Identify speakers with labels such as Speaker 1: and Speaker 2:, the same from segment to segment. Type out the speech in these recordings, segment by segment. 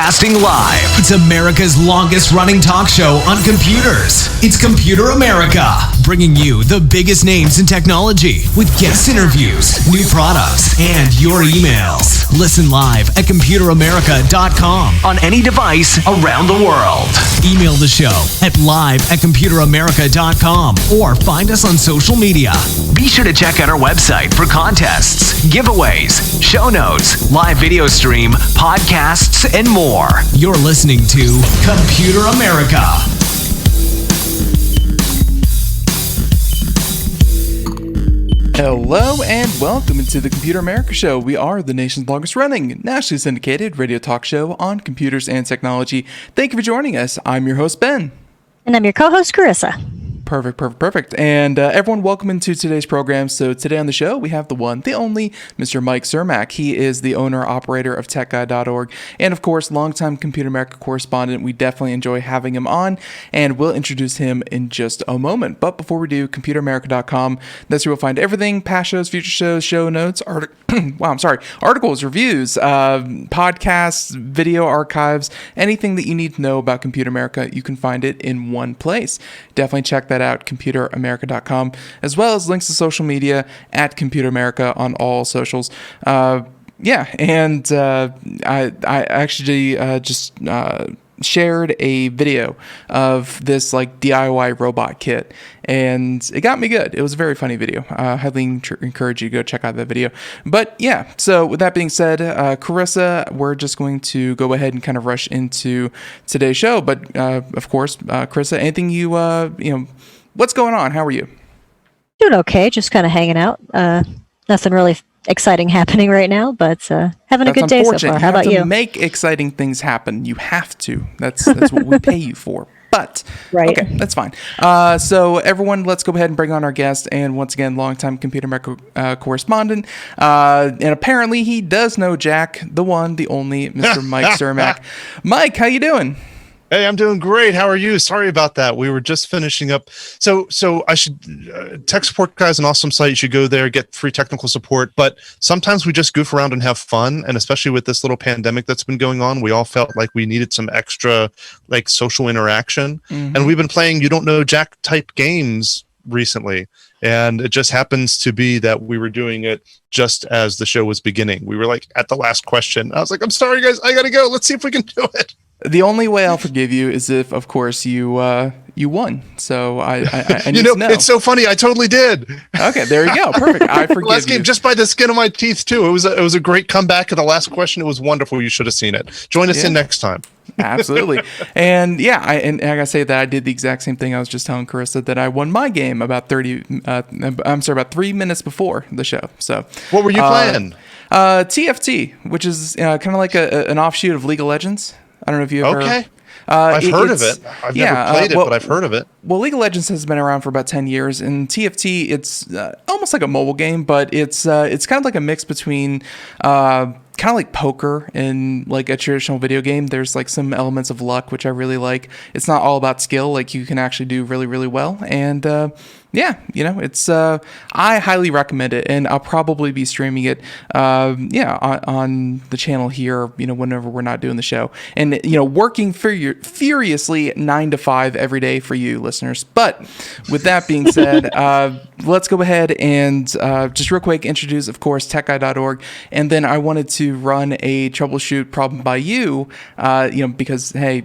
Speaker 1: Broadcasting live. It's America's longest running talk show on computers. It's Computer America, bringing you the biggest names in technology with guest interviews, new products, and your emails. Listen live at computeramerica.com on any device around the world. Email the show at live@computeramerica.com or find us on social media. Be sure to check out our website for contests, giveaways, show notes, live video stream, podcasts, and more. You're listening to Computer America.
Speaker 2: Hello and welcome into the Computer America Show. We are the nation's longest running, nationally syndicated radio talk show on computers and technology. Thank you for joining us. I'm your host, Ben.
Speaker 3: And I'm your co-host, Carissa.
Speaker 2: Perfect. And everyone, welcome into today's program. So today on the show, we have the one, the only, Mr. Mike Cermak. He is the owner-operator of TechGuide.org and, of course, longtime Computer America correspondent. We definitely enjoy having him on, and we'll introduce him in just a moment. But before we do, computeramerica.com, that's where you'll find everything, past shows, future shows, show notes, articles, reviews, podcasts, video archives, anything that you need to know about Computer America, you can find it in one place. Definitely check that out, computeramerica.com, as well as links to social media at Computer America on all socials. I actually just shared a video of this like DIY robot kit, and it got me good. It was a very funny video. I highly encourage you to go check out that video. But yeah, so with that being said, Carissa, we're just going to go ahead and kind of rush into today's show. But of course, Carissa, anything you what's going on? How are you?
Speaker 3: Doing okay, just kind of hanging out. Nothing really exciting happening right now, but having a good day so far. How about you?
Speaker 2: To make exciting things happen, you have to. That's what we pay you for. But
Speaker 3: right.
Speaker 2: Okay, that's fine. So everyone, let's go ahead and bring on our guest. And once again, longtime Computer America correspondent. And apparently he does know Jack, the one, the only, Mr. Mike Cermak. Mike, how you doing?
Speaker 4: Hey, I'm doing great. How are you? Sorry about that. We were just finishing up. So I should, tech support guys, an awesome site. You should go there, get free technical support. But sometimes we just goof around and have fun. And especially with this little pandemic that's been going on, we all felt like we needed some extra like social interaction. Mm-hmm. And we've been playing You Don't Know Jack type games recently. And it just happens to be that we were doing it just as the show was beginning. We were like at the last question. I was like, I'm sorry, guys. I got to go. Let's see if we can do it.
Speaker 2: The only way I'll forgive you is if, of course, you won. So I need to know.
Speaker 4: It's so funny. I totally did.
Speaker 2: Okay, there you go. Perfect. I forgive
Speaker 4: last game,
Speaker 2: you. Just
Speaker 4: by the skin of my teeth, too. It was a great comeback. And the last question, it was wonderful. You should have seen it. Join us in next time.
Speaker 2: Absolutely. And yeah, I gotta say that I did the exact same thing. I was just telling Carissa that I won my game about 3 minutes before the show. So
Speaker 4: what were you playing?
Speaker 2: TFT, which is kind of like an offshoot of League of Legends. I don't know if you ever...
Speaker 4: Okay. I've heard of it. I've never played it, but I've heard of it.
Speaker 2: Well, League of Legends has been around for about 10 years, and TFT, it's almost like a mobile game, but it's kind of like a mix between kind of like poker and like a traditional video game. There's like some elements of luck, which I really like. It's not all about skill. Like you can actually do really, really well. And it's I highly recommend it, and I'll probably be streaming it on the channel here, whenever we're not doing the show, and working furiously 9 to 5 every day for you listeners. But with that being said, let's go ahead and just real quick introduce, of course, TechGuide.org, and then I wanted to run a troubleshoot problem by you, because hey.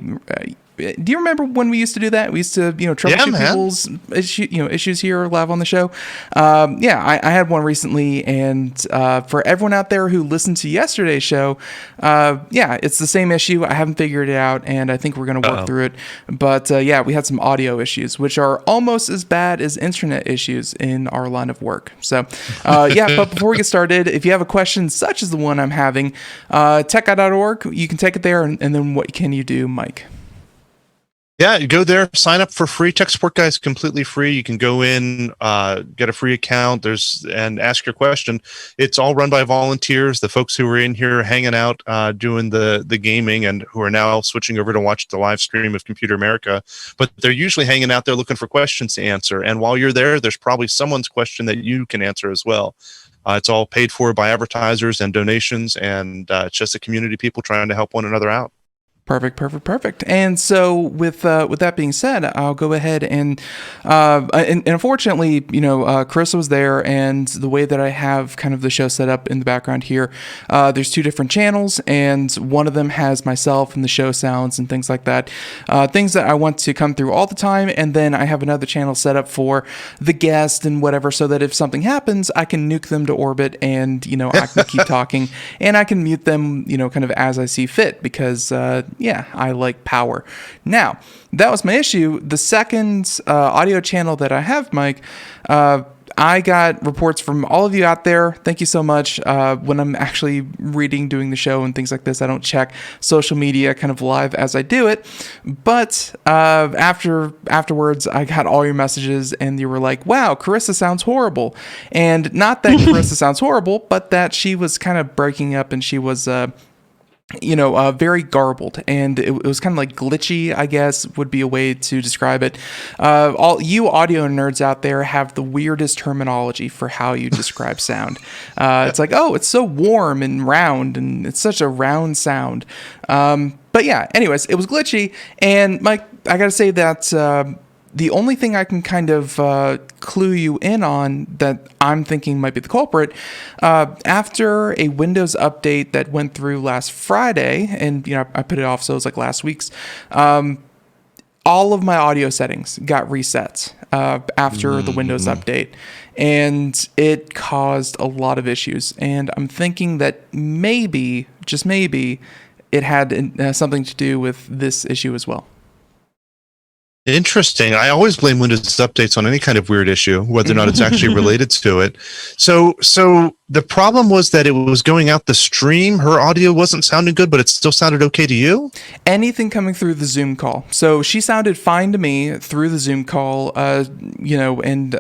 Speaker 2: Do you remember when we used to do that? We used to, troubleshoot people's issues here live on the show. I had one recently, and for everyone out there who listened to yesterday's show, it's the same issue. I haven't figured it out, and I think we're going to work through it. But we had some audio issues, which are almost as bad as internet issues in our line of work. So, but before we get started, if you have a question such as the one I'm having, techguide.org, you can take it there, and then what can you do, Mike?
Speaker 4: Yeah, you go there, sign up for free. Tech Support Guy is completely free. You can go in, get a free account, and ask your question. It's all run by volunteers, the folks who are in here hanging out, doing the gaming, and who are now switching over to watch the live stream of Computer America. But they're usually hanging out there looking for questions to answer. And while you're there, there's probably someone's question that you can answer as well. It's all paid for by advertisers and donations, and it's just a community of people trying to help one another out.
Speaker 2: Perfect. And so with that being said, I'll go ahead and unfortunately, Carissa was there, and the way that I have kind of the show set up in the background here, there's 2 different channels, and one of them has myself and the show sounds and things like that, things that I want to come through all the time, and then I have another channel set up for the guest and whatever, so that if something happens, I can nuke them to orbit, and I can keep talking, and I can mute them, kind of as I see fit, because I like power. Now, that was my issue. The second audio channel that I have, Mike, I got reports from all of you out there. Thank you so much. When I'm actually doing the show and things like this, I don't check social media kind of live as I do it. But afterwards, I got all your messages, and you were like, wow, Carissa sounds horrible. And not that Carissa sounds horrible, but that she was kind of breaking up, and she was very garbled, and it was kind of like glitchy, I guess would be a way to describe it. All you audio nerds out there have the weirdest terminology for how you describe sound. It's like, oh, it's so warm and round, and it's such a round sound. But yeah, anyways, it was glitchy, and Mike, I gotta say that the only thing I can kind of clue you in on that I'm thinking might be the culprit, after a Windows update that went through last Friday, and I put it off so it was like last week's, all of my audio settings got reset after the Windows update, and it caused a lot of issues. And I'm thinking that maybe, just maybe, it had something to do with this issue as well.
Speaker 4: Interesting. I always blame Windows updates on any kind of weird issue, whether or not it's actually related to it. So the problem was that it was going out the stream. Her audio wasn't sounding good, but it still sounded okay to you?
Speaker 2: Anything coming through the Zoom call. So she sounded fine to me through the Zoom call, and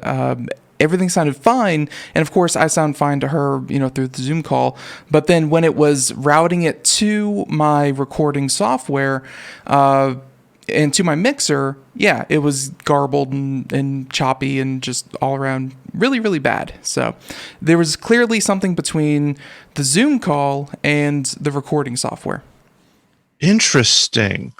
Speaker 2: everything sounded fine. And of course, I sound fine to her, through the Zoom call. But then when it was routing it to my recording software, and to my mixer, yeah, it was garbled and choppy and just all around really, really bad. So there was clearly something between the Zoom call and the recording software.
Speaker 4: Interesting.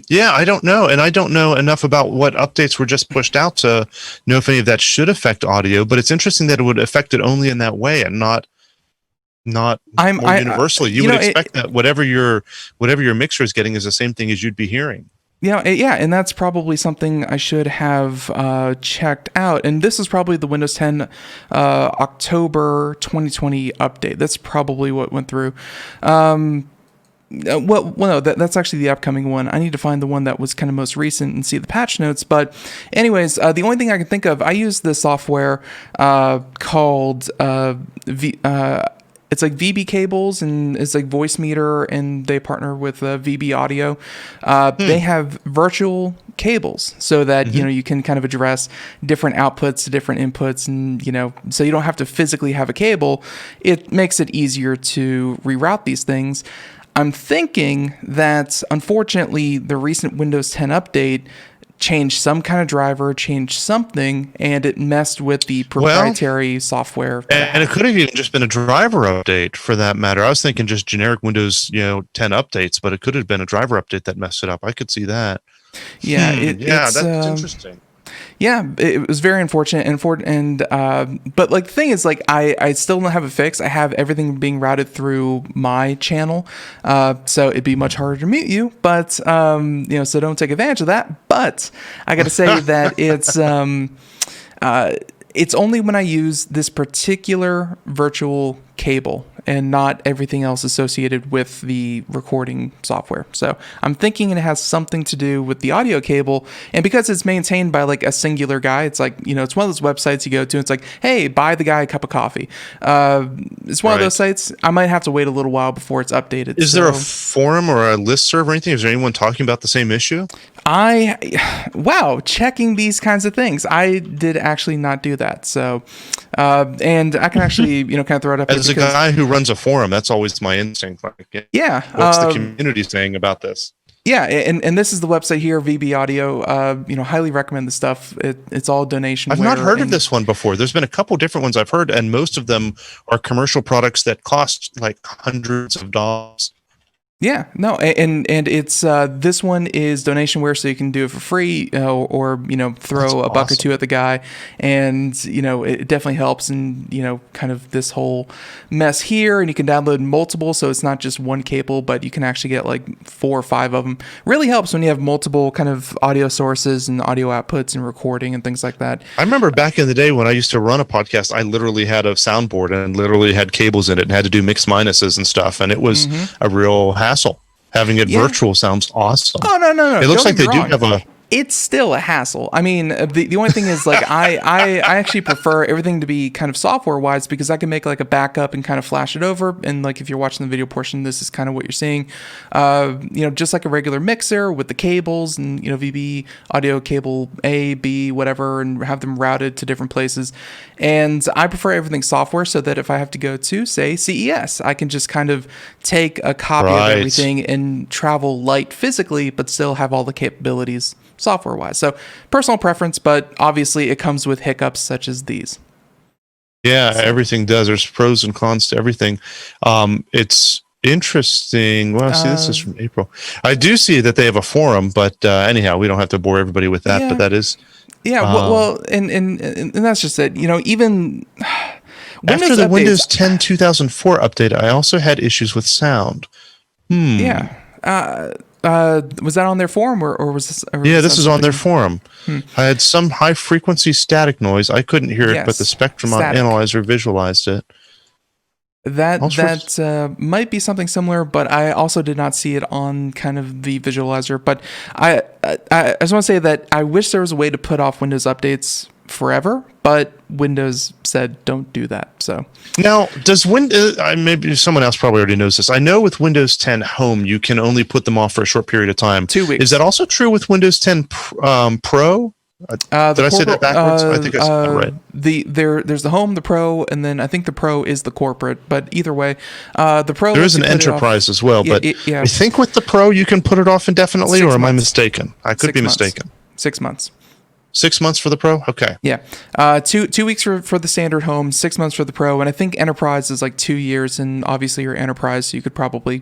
Speaker 4: Yeah, I don't know. And I don't know enough about what updates were just pushed out to know if any of that should affect audio, but it's interesting that it would affect it only in that way and not more universally. You would expect that whatever your mixer is getting is the same thing as you'd be hearing.
Speaker 2: Yeah, and that's probably something I should have checked out. And this is probably the Windows 10 October 2020 update. That's probably what went through. No, that's actually the upcoming one. I need to find the one that was kind of most recent and see the patch notes. But anyways, the only thing I can think of, I use this software called it's like VB Cables, and it's like Voice Meter, and they partner with VB Audio. They have virtual cables so that you can kind of address different outputs to different inputs, and so you don't have to physically have a cable. It makes it easier to reroute these things. I'm thinking that unfortunately the recent Windows 10 update changed some kind of driver, changed something, and it messed with the proprietary software.
Speaker 4: And it could have even just been a driver update for that matter. I was thinking just generic Windows 10 updates, but it could have been a driver update that messed it up. I could see that.
Speaker 2: Yeah,
Speaker 4: that's interesting.
Speaker 2: Yeah, it was very unfortunate, but like the thing is, like I still don't have a fix. I have everything being routed through my channel, so it'd be much harder to mute you. But so don't take advantage of that. But I got to say that it's only when I use this particular virtual cable and not everything else associated with the recording software. So I'm thinking it has something to do with the audio cable. And because it's maintained by like a singular guy, it's like, it's one of those websites you go to. It's like, hey, buy the guy a cup of coffee. It's one of those sites. I might have to wait a little while before it's updated.
Speaker 4: Is there a forum or a listserv or anything? Is there anyone talking about the same issue?
Speaker 2: Checking these kinds of things. I did actually not do that. So, and I can actually, kind of throw it up.
Speaker 4: As a guy who runs a forum, that's always my instinct. Like, what's the community saying about this?
Speaker 2: Yeah, and this is the website here, VB Audio. Highly recommend the stuff. It's all donation.
Speaker 4: I've not heard of this one before. There's been a couple different ones I've heard, and most of them are commercial products that cost like hundreds of dollars.
Speaker 2: Yeah, no, and it's this one is donationware, so you can do it for free, or throw a buck or two at the guy, and it definitely helps in kind of this whole mess here. And you can download multiple, so it's not just one cable, but you can actually get like 4 or 5 of them. Really helps when you have multiple kind of audio sources and audio outputs and recording and things like that.
Speaker 4: I remember back in the day when I used to run a podcast, I literally had a soundboard and literally had cables in it and had to do mix minuses and stuff, and it was a real hassle. Having it virtual sounds awesome.
Speaker 2: Oh, no.
Speaker 4: It looks like they do have a...
Speaker 2: It's still a hassle. I mean, the only thing is, like, I actually prefer everything to be kind of software-wise, because I can make, like, a backup and kind of flash it over. And, like, if you're watching the video portion, this is kind of what you're seeing. Just like a regular mixer with the cables and, VB audio cable A, B, whatever, and have them routed to different places. And I prefer everything software, so that if I have to go to, say, CES, I can just kind of take a copy of everything and travel light physically, but still have all the capabilities software-wise. So personal preference, but obviously it comes with hiccups such as these.
Speaker 4: Yeah, everything does. There's pros and cons to everything. It's interesting. Well, see, this is from April. I do see that they have a forum, but anyhow, we don't have to bore everybody with that. But that is,
Speaker 2: and that's just it. Even
Speaker 4: after the Windows 10 2004 update, I also had issues with sound.
Speaker 2: Yeah. Was that on their forum or was this?
Speaker 4: This is on their forum. I had some high frequency static noise. I couldn't hear it, but the Spectrum Analyzer visualized it.
Speaker 2: That might be something similar, but I also did not see it on kind of the visualizer. But I just want to say that I wish there was a way to put off Windows updates forever, but Windows said don't do that. So
Speaker 4: now, does Windows? Maybe someone else probably already knows this. I know with Windows 10 Home, you can only put them off for a short period of time.
Speaker 2: 2 weeks.
Speaker 4: Is that also true with Windows 10 Pro? Did I say that backwards? I think I said that right.
Speaker 2: There's the Home, the Pro, and then I think the Pro is the corporate. But either way, the Pro.
Speaker 4: There is an Enterprise as well, but I think with the Pro you can put it off indefinitely, or am I mistaken? I could be mistaken.
Speaker 2: 6 months.
Speaker 4: 6 months for the Pro? Okay.
Speaker 2: Yeah. 2 weeks for the standard Home, 6 months for the Pro, and I think Enterprise is like 2 years, and obviously you're Enterprise, so you could probably,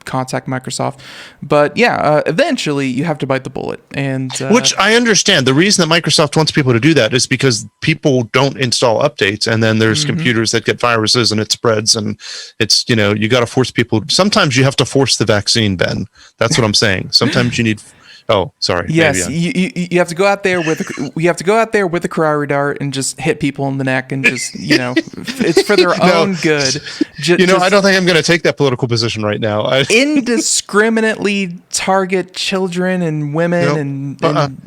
Speaker 2: contact Microsoft. But yeah, eventually you have to bite the bullet. And
Speaker 4: which I understand. The reason that Microsoft wants people to do that is because people don't install updates, and then there's computers that get viruses and it spreads, and it's, you got to force people. Sometimes you have to force the vaccine, Ben. That's what I'm saying. Sometimes you need... Oh, sorry.
Speaker 2: Yes, you have to go out there with a Ferrari dart and just hit people in the neck and just it's for their own good.
Speaker 4: I don't think I'm going to take that political position right now.
Speaker 2: Indiscriminately target children and women and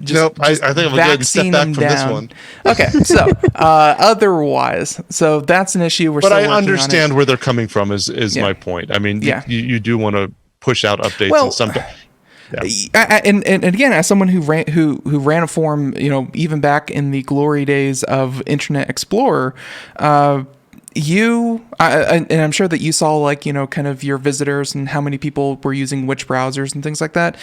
Speaker 2: just
Speaker 4: I think I'm going to step back from this one.
Speaker 2: Okay, so otherwise, so that's an issue. But
Speaker 4: I understand where they're coming from. Is my point. I mean, you do want to push out updates and something.
Speaker 2: Yeah. And again, as someone who ran a forum, even back in the glory days of Internet Explorer, and I'm sure that you saw kind of your visitors and how many people were using which browsers and things like that.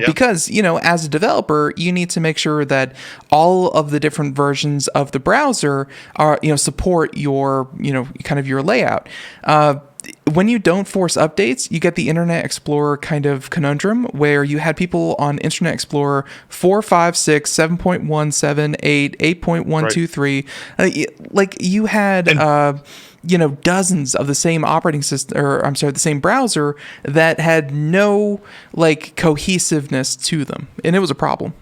Speaker 2: Because, as a developer, you need to make sure that all of the different versions of the browser are, support your, kind of your layout. When you don't force updates, you get the Internet Explorer kind of conundrum where you had people on Internet Explorer 4, 5, 6, 7.1, 8, 8.123. Like you had, dozens of the same operating system, the same browser that had no cohesiveness to them. And it was a problem.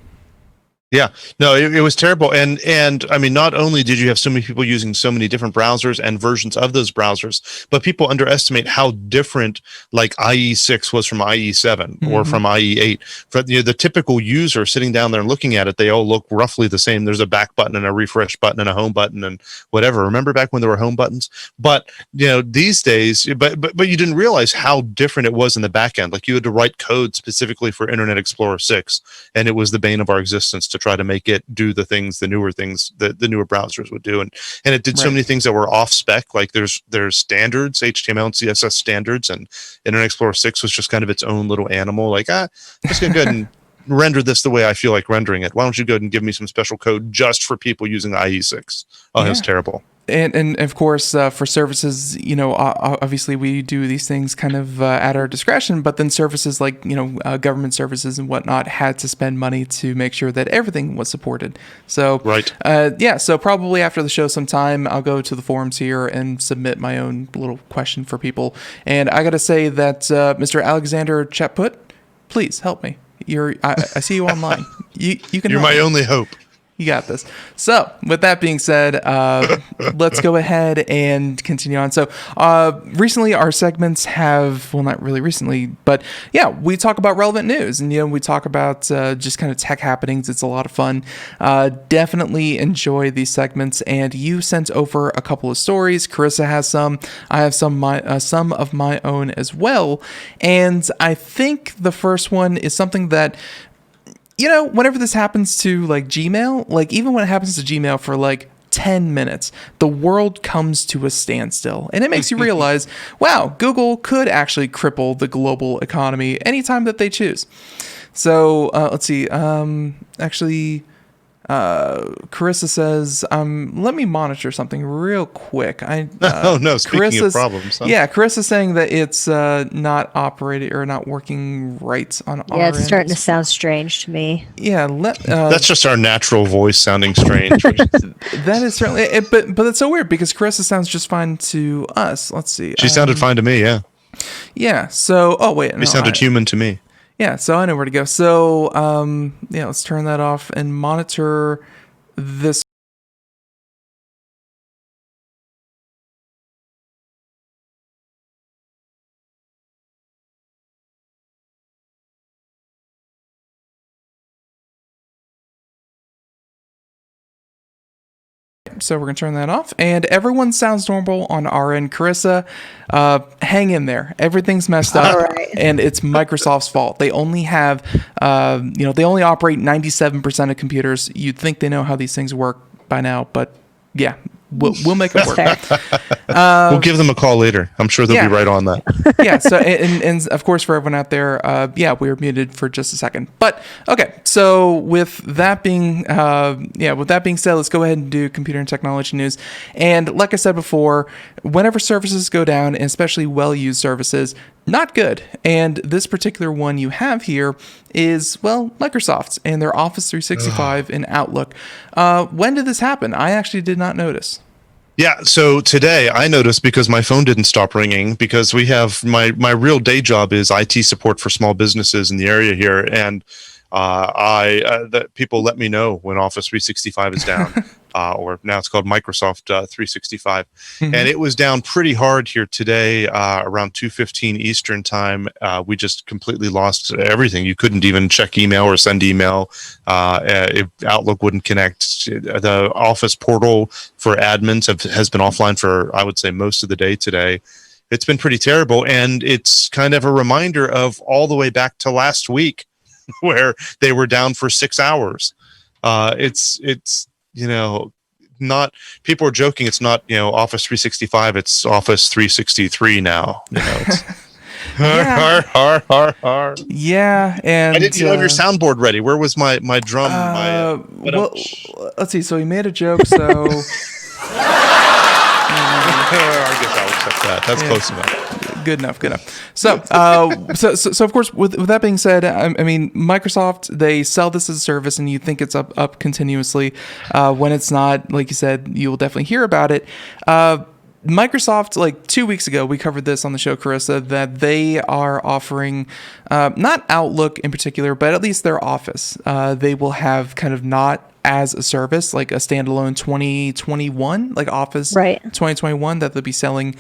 Speaker 4: Yeah, no, it was terrible. And I mean, not only did you have so many people using so many different browsers and versions of those browsers, but people underestimate how different IE6 was from IE7 or from IE8. For the typical user sitting down there and looking at it, they all look roughly the same. There's a back button and a refresh button and a home button and whatever. Remember back when there were home buttons? But these days, but you didn't realize how different it was in the back end. Like you had to write code specifically for Internet Explorer 6, and it was the bane of our existence to try to make it do the newer things that the newer browsers would do, and it did so many things that were off spec. Like there's standards, HTML and CSS standards, and Internet Explorer 6 was just kind of its own little animal. Like I'm just gonna go ahead and render this the way I feel like rendering it. Why don't you go ahead and give me some special code just for people using IE6? Oh, that's terrible.
Speaker 2: And of course, for services, obviously we do these things kind of at our discretion, but then services like, government services and whatnot had to spend money to make sure that everything was supported. So,
Speaker 4: right.
Speaker 2: So probably after the show sometime, I'll go to the forums here and submit my own little question for people. And I got to say that Mr. Alexander Chaput, please help me. I see you online. You can.
Speaker 4: You're my only hope.
Speaker 2: You got this. So, with that being said, let's go ahead and continue on. So, recently our segments have, well, not really recently, but yeah, we talk about relevant news and, we talk about just kind of tech happenings. It's a lot of fun. Definitely enjoy these segments. And you sent over a couple of stories. Carissa has some. I have some of my own as well. And I think the first one is something that, whenever this happens to like Gmail, like even when it happens to Gmail for like 10 minutes, the world comes to a standstill. And it makes you realize, wow, Google could actually cripple the global economy anytime that they choose. So let's see. Carissa says, let me monitor something real quick.
Speaker 4: Oh no, speaking of problems. Huh?
Speaker 2: Yeah, Carissa's saying that it's not operating or not working right on our end.
Speaker 3: Yeah, it's starting to sound strange to me.
Speaker 2: Yeah,
Speaker 4: that's just our natural voice sounding strange.
Speaker 2: That is certainly, but it's so weird because Carissa sounds just fine to us. Let's see.
Speaker 4: She sounded fine to me, yeah.
Speaker 2: Yeah, so,
Speaker 4: She sounded human to me.
Speaker 2: Yeah, so I know where to go. So, let's turn that off and monitor this. So we're going to turn that off. And everyone sounds normal on our end. Carissa, hang in there. Everything's messed up.
Speaker 3: Right.
Speaker 2: And it's Microsoft's fault. They only have, they only operate 97% of computers. You'd think they know how these things work by now. But yeah, we'll make it work.
Speaker 4: We'll give them a call later. I'm sure they'll be right on that.
Speaker 2: Yeah. So, and of course, for everyone out there, we were muted for just a second. But okay. So with that being said, let's go ahead and do computer and technology news. And like I said before, whenever services go down, and especially well-used services, not good. And this particular one you have here is, well, Microsoft's and their Office 365 and Outlook. When did this happen? I actually did not notice.
Speaker 4: Yeah, so today I noticed because my phone didn't stop ringing because we have my real day job is IT support for small businesses in the area here, and that people let me know when Office 365 is down, or now it's called Microsoft 365, and it was down pretty hard here today around 2:15 Eastern time. We just completely lost everything. You couldn't even check email or send email. Outlook wouldn't connect. The Office portal for admins has been offline for, I would say, most of the day today. It's been pretty terrible, and it's kind of a reminder of all the way back to last week, where they were down for 6 hours. It's not, people are joking. It's not, Office 365. It's Office 363 now. It's har.
Speaker 2: Yeah, and
Speaker 4: I didn't even have your soundboard ready. Where was my drum?
Speaker 2: Let's see. So he made a joke. So
Speaker 4: I guess I'll accept that. That's close enough.
Speaker 2: Good enough. So, so of course, with that being said, I mean, Microsoft, they sell this as a service, and you think it's up continuously. When it's not, like you said, you will definitely hear about it. Microsoft, like 2 weeks ago, we covered this on the show, Carissa, that they are offering, not Outlook in particular, but at least their Office. They will have kind of not as a service, like a standalone 2021, like Office 2021 that they'll be selling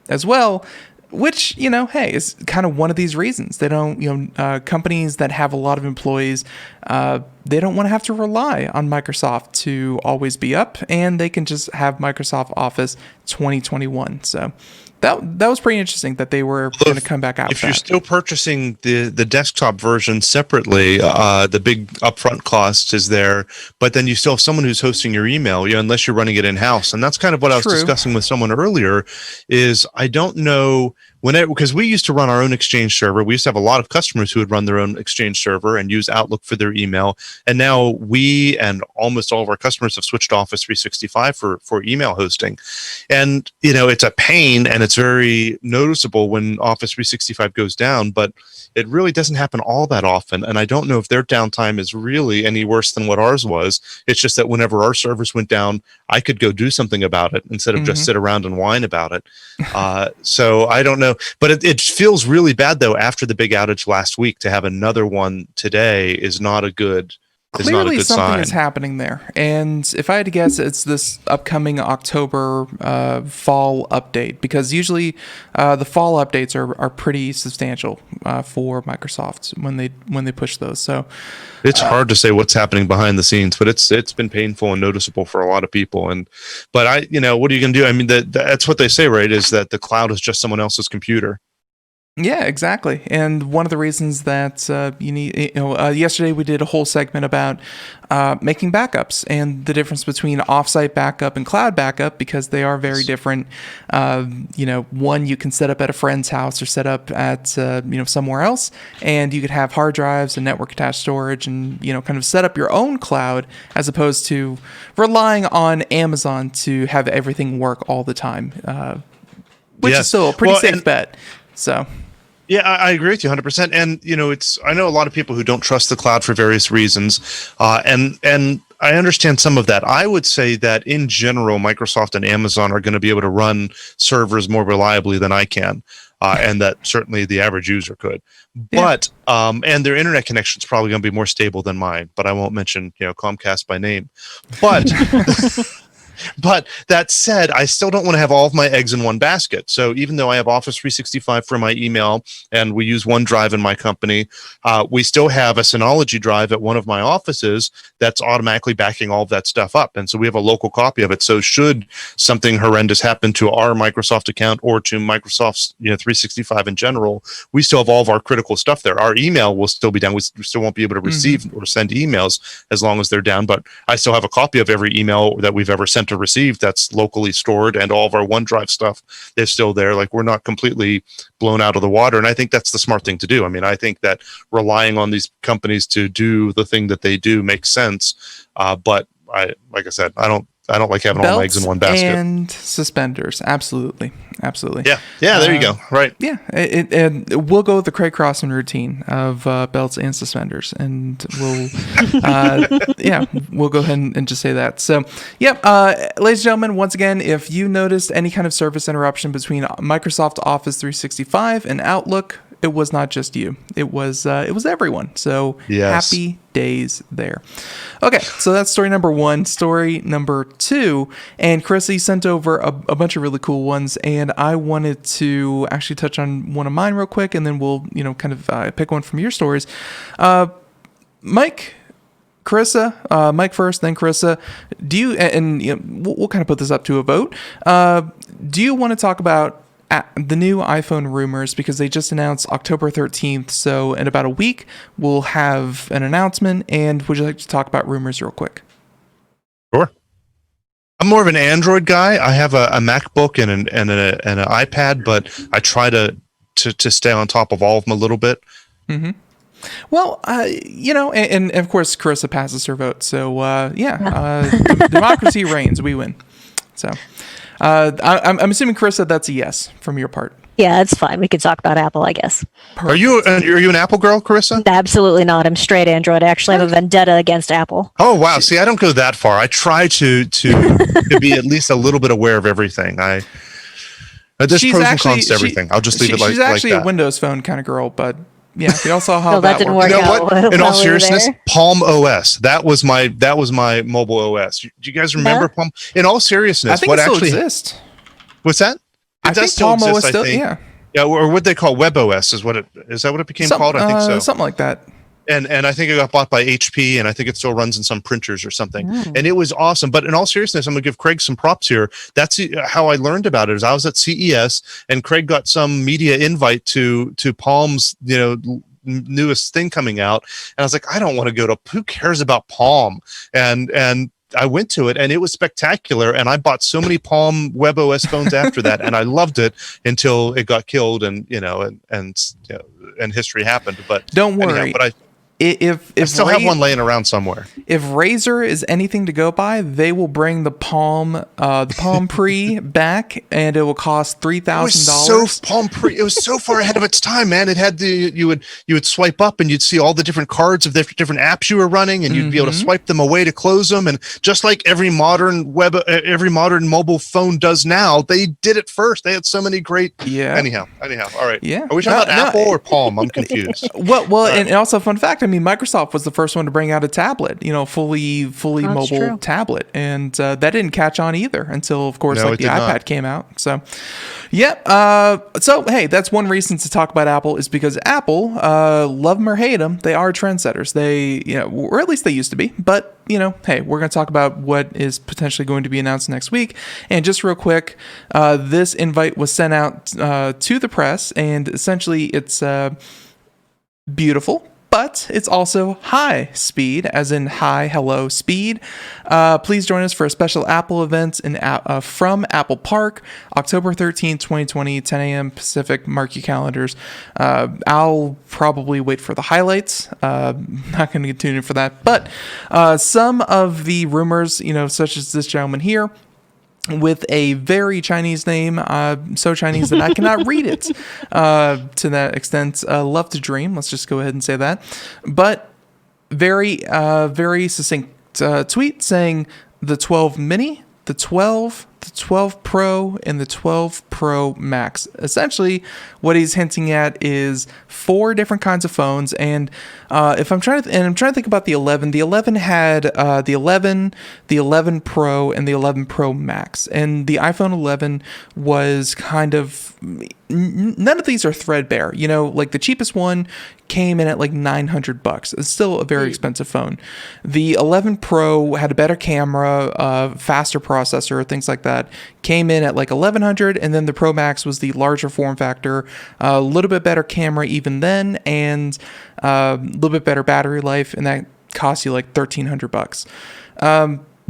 Speaker 2: as well, which, hey, is kind of one of these reasons. They don't, companies that have a lot of employees, they don't want to have to rely on Microsoft to always be up, and they can just have Microsoft Office 2021. So that was pretty interesting that they were going to come back out.
Speaker 4: If you're still purchasing the desktop version separately, the big upfront cost is there, but then you still have someone who's hosting your email, unless you're running it in-house. And that's kind of what I was discussing with someone earlier, is I don't know because we used to run our own Exchange server. We used to have a lot of customers who would run their own Exchange server and use Outlook for their email. And now we and almost all of our customers have switched to Office 365 for email hosting. And, it's a pain and it's very noticeable when Office 365 goes down, but it really doesn't happen all that often. And I don't know if their downtime is really any worse than what ours was. It's just that whenever our servers went down, I could go do something about it instead of just sit around and whine about it. So I don't know, but it feels really bad though. After the big outage last week, to have another one today is not a good.
Speaker 2: Clearly something is happening there. And if I had to guess, it's this upcoming October fall update, because usually the fall updates are pretty substantial for Microsoft when they push those. So
Speaker 4: it's hard to say what's happening behind the scenes, but it's been painful and noticeable for a lot of people. But what are you going to do? I mean, that's what they say, right? Is that the cloud is just someone else's computer.
Speaker 2: Yeah, exactly. And one of the reasons that you need, yesterday we did a whole segment about making backups and the difference between offsite backup and cloud backup, because they are very different. One you can set up at a friend's house or set up at somewhere else, and you could have hard drives and network attached storage, and kind of set up your own cloud, as opposed to relying on Amazon to have everything work all the time, which is still a pretty safe bet. So.
Speaker 4: Yeah, I agree with you 100%. And, I know a lot of people who don't trust the cloud for various reasons. And I understand some of that. I would say that in general, Microsoft and Amazon are going to be able to run servers more reliably than I can. And that certainly the average user could. But, and their internet connection is probably going to be more stable than mine. But I won't mention, Comcast by name. But... But that said, I still don't want to have all of my eggs in one basket. So even though I have Office 365 for my email and we use OneDrive in my company, we still have a Synology drive at one of my offices that's automatically backing all of that stuff up. And so we have a local copy of it. So should something horrendous happen to our Microsoft account or to Microsoft's 365 in general, we still have all of our critical stuff there. Our email will still be down. We still won't be able to receive or send emails as long as they're down. But I still have a copy of every email that we've ever sent to receive that's locally stored, and all of our OneDrive stuff is still there. Like, we're not completely blown out of the water. And I think that's the smart thing to do. I mean, I think that relying on these companies to do the thing that they do makes sense. But like I said, I don't like having all my eggs in one basket.
Speaker 2: And suspenders, absolutely.
Speaker 4: Yeah, there you go. Right.
Speaker 2: Yeah, and we'll go with the Craig Crossman routine of belts and suspenders, and we'll we'll go ahead and just say that. So, ladies and gentlemen, once again, if you noticed any kind of service interruption between Microsoft Office 365 and Outlook, it was not just you. It was everyone. So Happy days there. Okay, so that's story number 1. Story number 2, and Chrissy sent over a bunch of really cool ones, and I wanted to actually touch on one of mine real quick, and then we'll kind of pick one from your stories. Mike. Carissa, Mike first, then Carissa. Do you, and we'll kind of put this up to a vote. Do you want to talk about the new iPhone rumors, because they just announced October 13th, so in about a week we'll have an announcement? And would you like to talk about rumors real quick?
Speaker 4: Sure. I'm more of an Android guy. I have a MacBook and an iPad, but I try to stay on top of all of them a little bit. Mm-hmm.
Speaker 2: Well, and of course Carissa passes her vote, so democracy reigns. We win. So I'm assuming, Carissa, that's a yes from your part.
Speaker 3: Yeah, it's fine. We could talk about Apple, I guess.
Speaker 4: Perfect. Are you an Apple girl, Carissa?
Speaker 3: Absolutely not. I'm straight Android. I actually have a vendetta against Apple.
Speaker 4: Oh, wow. See, I don't go that far. I try to be at least a little bit aware of everything. There's pros and cons to everything. I'll just leave it like that. She's actually
Speaker 2: a Windows Phone kind of girl, but yeah, we all saw how
Speaker 3: that didn't work
Speaker 4: out. You know what? In all
Speaker 3: well
Speaker 4: seriousness, Palm OS. That was my mobile OS. Do you guys remember Palm? In all seriousness,
Speaker 2: I think it still exists.
Speaker 4: What's that?
Speaker 2: I think Palm OS still, yeah.
Speaker 4: Yeah, or what they call Web OS is that what it became called? I think so.
Speaker 2: Something like that.
Speaker 4: And I think it got bought by HP, and I think it still runs in some printers or something. And it was awesome. But in all seriousness, I'm gonna give Craig some props here. That's how I learned about it. Is I was at CES, and Craig got some media invite to Palm's newest thing coming out, and I was like, I don't want to go to. Who cares about Palm? And I went to it and it was spectacular. And I bought so many Palm WebOS phones after that, and I loved it until it got killed, and and history happened. But
Speaker 2: don't worry.
Speaker 4: Anyhow, but I still have one laying around somewhere.
Speaker 2: If Razer is anything to go by, they will bring the Palm Pre back, and it will cost $3,000.
Speaker 4: Palm Pre. It was so far ahead of its time, man. It had you would swipe up, and you'd see all the different cards of the different apps you were running, and you'd be able to swipe them away to close them. And just like every modern mobile phone does now, they did it first. They had so many great.
Speaker 2: Yeah.
Speaker 4: Anyhow. All right.
Speaker 2: Yeah.
Speaker 4: Are we talking about Apple or Palm? I'm confused.
Speaker 2: Well, and also fun fact. I mean, Microsoft was the first one to bring out a tablet, fully mobile tablet, and that didn't catch on either until, of course, the iPad came out. So, yeah. So hey, that's one reason to talk about Apple is because Apple, love them or hate them, they are trendsetters. They, or at least they used to be. But hey, we're going to talk about what is potentially going to be announced next week. And just real quick, this invite was sent out to the press, and essentially it's beautiful. But it's also high speed, as in hi, hello, speed. Please join us for a special Apple event from Apple Park, October 13, 2020, 10 a.m. Pacific. Mark your calendars. I'll probably wait for the highlights. Not going to get tuned in for that. But some of the rumors, such as this gentleman here, with a very Chinese name, so Chinese that I cannot read it to that extent. Love to dream. Let's just go ahead and say that. But very succinct tweet saying the 12 mini, the 12, the 12 Pro, and the 12 Pro Max. Essentially, what he's hinting at is 4 different kinds of phones. And I'm trying to think about the 11. The 11 had the 11 Pro, and the 11 Pro Max. And the iPhone 11 was kind of, none of these are threadbare. Like the cheapest one came in at like $900. It's still a very expensive phone. The 11 Pro had a better camera, faster processor, things like that. Came in at like $1,100, and then the Pro Max was the larger form factor, a little bit better camera even then, and a little bit better battery life, and that cost you like $1,300.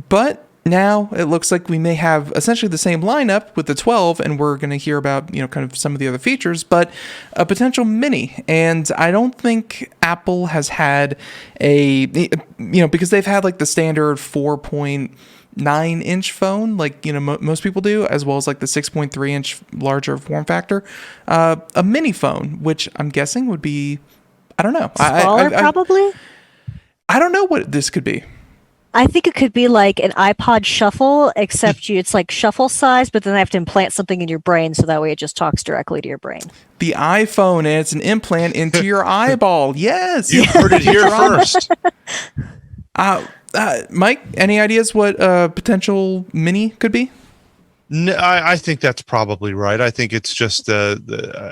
Speaker 2: But now it looks like we may have essentially the same lineup with the 12, and we're going to hear about, kind of some of the other features, but a potential mini. And I don't think Apple has had because they've had like the standard 4.9-inch phone, like, most people do, as well as like the 6.3-inch larger form factor. A mini phone, which I'm guessing would be, I don't know.
Speaker 3: Smaller, probably?
Speaker 2: I don't know what this could be.
Speaker 3: I think it could be like an iPod Shuffle, except it's like shuffle size, but then they have to implant something in your brain so that way it just talks directly to your brain.
Speaker 2: The iPhone, and it's an implant into your eyeball. Yes.
Speaker 4: You heard it here first.
Speaker 2: Mike, any ideas what a potential mini could be?
Speaker 4: No, I think that's probably right. I think it's just an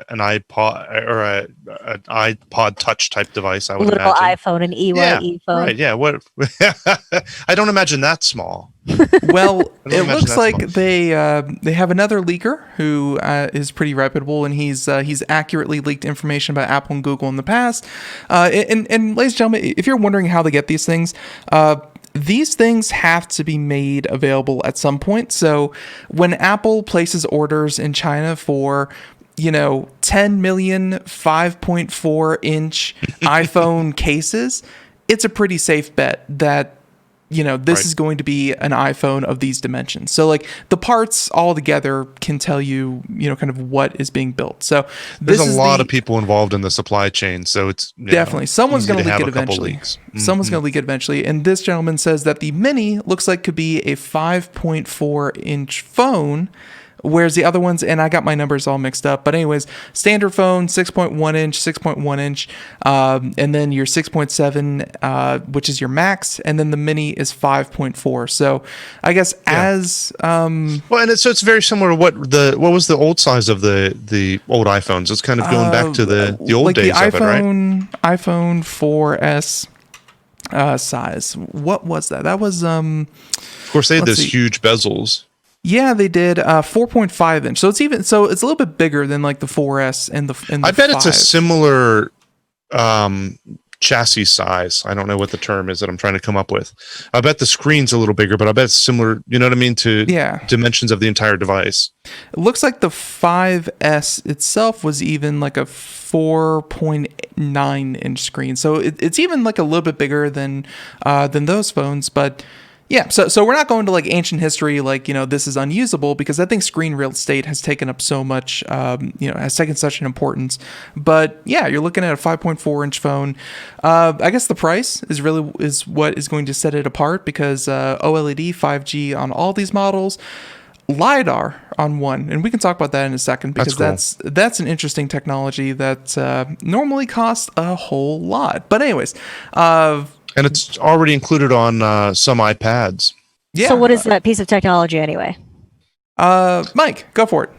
Speaker 4: iPod or an iPod Touch type device. I would
Speaker 3: little
Speaker 4: imagine.
Speaker 3: iPhone, an EYE phone.
Speaker 4: Right? Yeah. What? I don't imagine that small.
Speaker 2: Well, it looks like they have another leaker who is pretty reputable, and he's accurately leaked information about Apple and Google in the past. And ladies and gentlemen, if you're wondering how they get these things, these things have to be made available at some point. So when Apple places orders in China for 10 million 5.4-inch iPhone cases, it's a pretty safe bet that this is going to be an iPhone of these dimensions. So like the parts all together can tell you, kind of what is being built. So
Speaker 4: there's a lot of people involved in the supply chain. So it's
Speaker 2: definitely someone's going to leak it eventually. Someone's going to leak it eventually. And this gentleman says that the Mini looks like could be a 5.4-inch phone, whereas the other ones, and I got my numbers all mixed up, but anyways, standard phone, 6.1-inch, and then your 6.7, which is your max, and then the mini is 5.4. So I guess as
Speaker 4: and it's very similar to what was the old size of the old iPhones. It's kind of going back to the old
Speaker 2: like
Speaker 4: days
Speaker 2: the
Speaker 4: of it, right?
Speaker 2: iPhone 4S size. What was that? That was
Speaker 4: of course they had those huge bezels.
Speaker 2: Yeah, they did 4.5-inch. So it's a little bit bigger than like the 4S and the
Speaker 4: I bet
Speaker 2: 5.
Speaker 4: it's a similar chassis size. I don't know what the term is that I'm trying to come up with. I bet the screen's a little bigger, but I bet it's similar, you know what I mean, to dimensions of the entire device.
Speaker 2: It looks like the 5S itself was even like a 4.9 inch screen. So it's even like a little bit bigger than those phones, but yeah, so we're not going to like ancient history, like, this is unusable, because I think screen real estate has taken up so much, has taken such an importance. But yeah, you're looking at a 5.4 inch phone. I guess the price is what is going to set it apart, because OLED 5G on all these models, LiDAR on one, and we can talk about that in a second, because that's an interesting technology that normally costs a whole lot. But anyways,
Speaker 4: and it's already included on some iPads.
Speaker 3: Yeah. So what is that piece of technology anyway?
Speaker 2: Mike, go for it.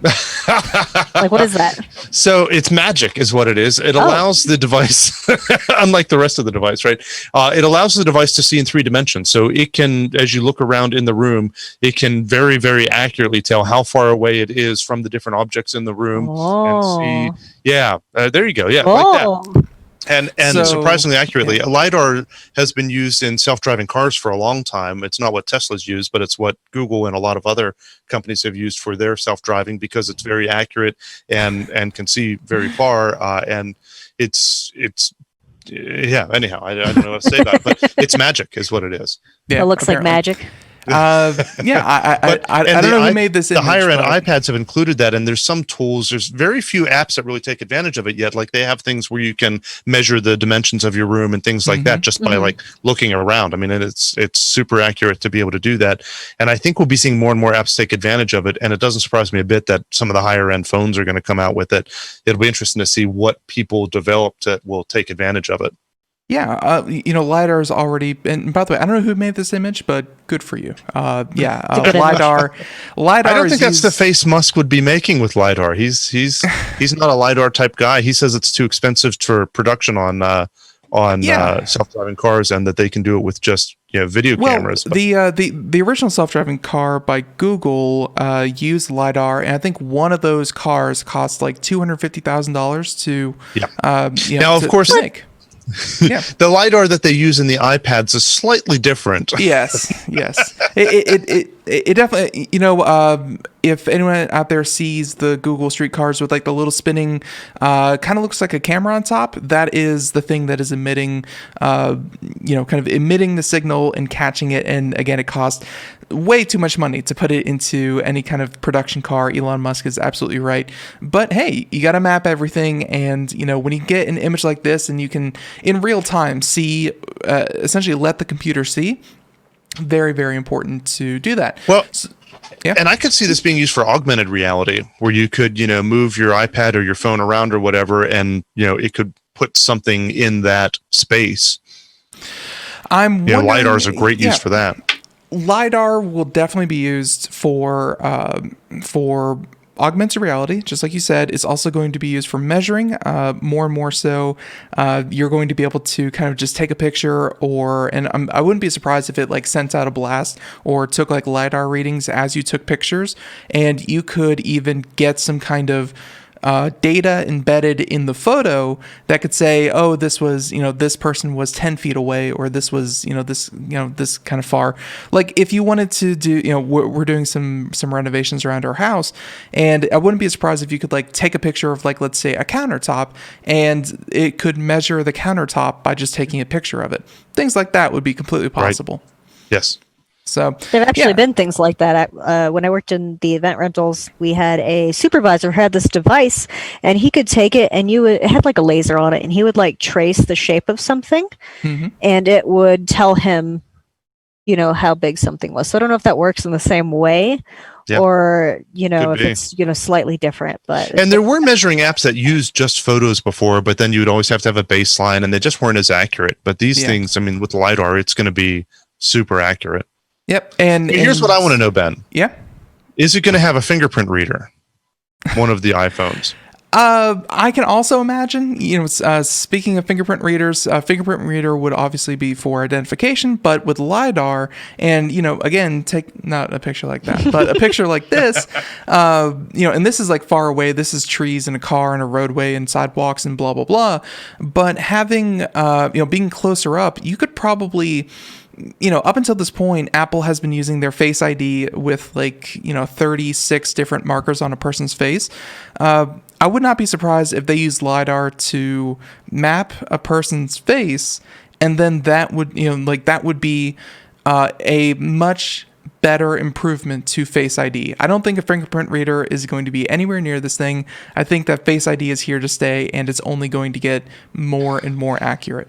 Speaker 3: Like, what is that?
Speaker 4: So it's magic is what it is. It allows the device, unlike the rest of the device, right? It allows the device to see in 3 dimensions. So it can, as you look around in the room, it can very, very accurately tell how far away it is from the different objects in the room and see. Yeah, there you go. Yeah, like that. And surprisingly accurately, LiDAR has been used in self-driving cars for a long time. It's not what Tesla's used, but it's what Google and a lot of other companies have used for their self-driving, because it's very accurate and can see very far. And it's anyhow, I don't know what to say about it, but it's magic is what it is.
Speaker 3: Yeah, it looks apparently like magic.
Speaker 2: I don't know who made this image.
Speaker 4: The higher end iPads have included that, and there's some tools. There's very few apps that really take advantage of it yet. Like, they have things where you can measure the dimensions of your room and things like that just by like looking around. I mean, it's super accurate to be able to do that. And I think we'll be seeing more and more apps take advantage of it. And it doesn't surprise me a bit that some of the higher end phones are going to come out with it. It'll be interesting to see what people develop that will take advantage of it.
Speaker 2: Yeah, LiDAR is already, and by the way, I don't know who made this image, but good for you. LiDAR. I
Speaker 4: don't think that's the face Musk would be making with LiDAR. He's not a LiDAR type guy. He says it's too expensive for production on self-driving cars, and that they can do it with just video cameras.
Speaker 2: The original self-driving car by Google used LiDAR, and I think one of those cars cost like $250,000 to
Speaker 4: now, of course,
Speaker 2: make. Yeah.
Speaker 4: The LiDAR that they use in the iPads is slightly different.
Speaker 2: Yes. It definitely, if anyone out there sees the Google street cars with like the little spinning, kind of looks like a camera on top, that is the thing that is emitting, kind of emitting the signal and catching it. And again, it costs way too much money to put it into any kind of production car. Elon Musk is absolutely right. But hey, you got to map everything. And, when you get an image like this and you can in real time see, essentially let the computer see, very, very important to do that.
Speaker 4: Well, and I could see this being used for augmented reality, where you could, move your iPad or your phone around or whatever, and, it could put something in that space. LiDAR is a great use for that.
Speaker 2: LiDAR will definitely be used for augmented reality, just like you said. It's also going to be used for measuring, more and more so. You're going to be able to kind of just take a picture, I wouldn't be surprised if it like sent out a blast or took like LiDAR readings as you took pictures, and you could even get some kind of data embedded in the photo that could say, oh, this was, this person was 10 feet away, or this was, this kind of far. Like, if you wanted to do, we're doing some renovations around our house, and I wouldn't be surprised if you could like take a picture of like, let's say a countertop, and it could measure the countertop by just taking a picture of it. Things like that would be completely possible.
Speaker 4: Right. Yes.
Speaker 2: So
Speaker 3: there've actually been things like that. When I worked in the event rentals, we had a supervisor who had this device, and he could take it, and it had like a laser on it, and he would like trace the shape of something, and it would tell him, how big something was. So I don't know if that works in the same way, or if it's slightly different. And
Speaker 4: there were measuring apps that used just photos before, but then you would always have to have a baseline, and they just weren't as accurate. But these things, I mean, with LiDAR, it's going to be super accurate.
Speaker 2: Yep. And
Speaker 4: here's what I want to know, Ben.
Speaker 2: Yeah.
Speaker 4: Is it going to have a fingerprint reader? One of the iPhones.
Speaker 2: I can also imagine, speaking of fingerprint readers, fingerprint reader would obviously be for identification, but with LiDAR and, again, take not a picture like that, but a picture like this, and this is like far away. This is trees and a car and a roadway and sidewalks and blah, blah, blah. But having, being closer up, you could probably, up until this point, Apple has been using their Face ID with 36 different markers on a person's face. I would not be surprised if they used LiDAR to map a person's face, and then that would, that would be a much better improvement to Face ID. I don't think a fingerprint reader is going to be anywhere near this thing. I think that Face ID is here to stay, and it's only going to get more and more accurate.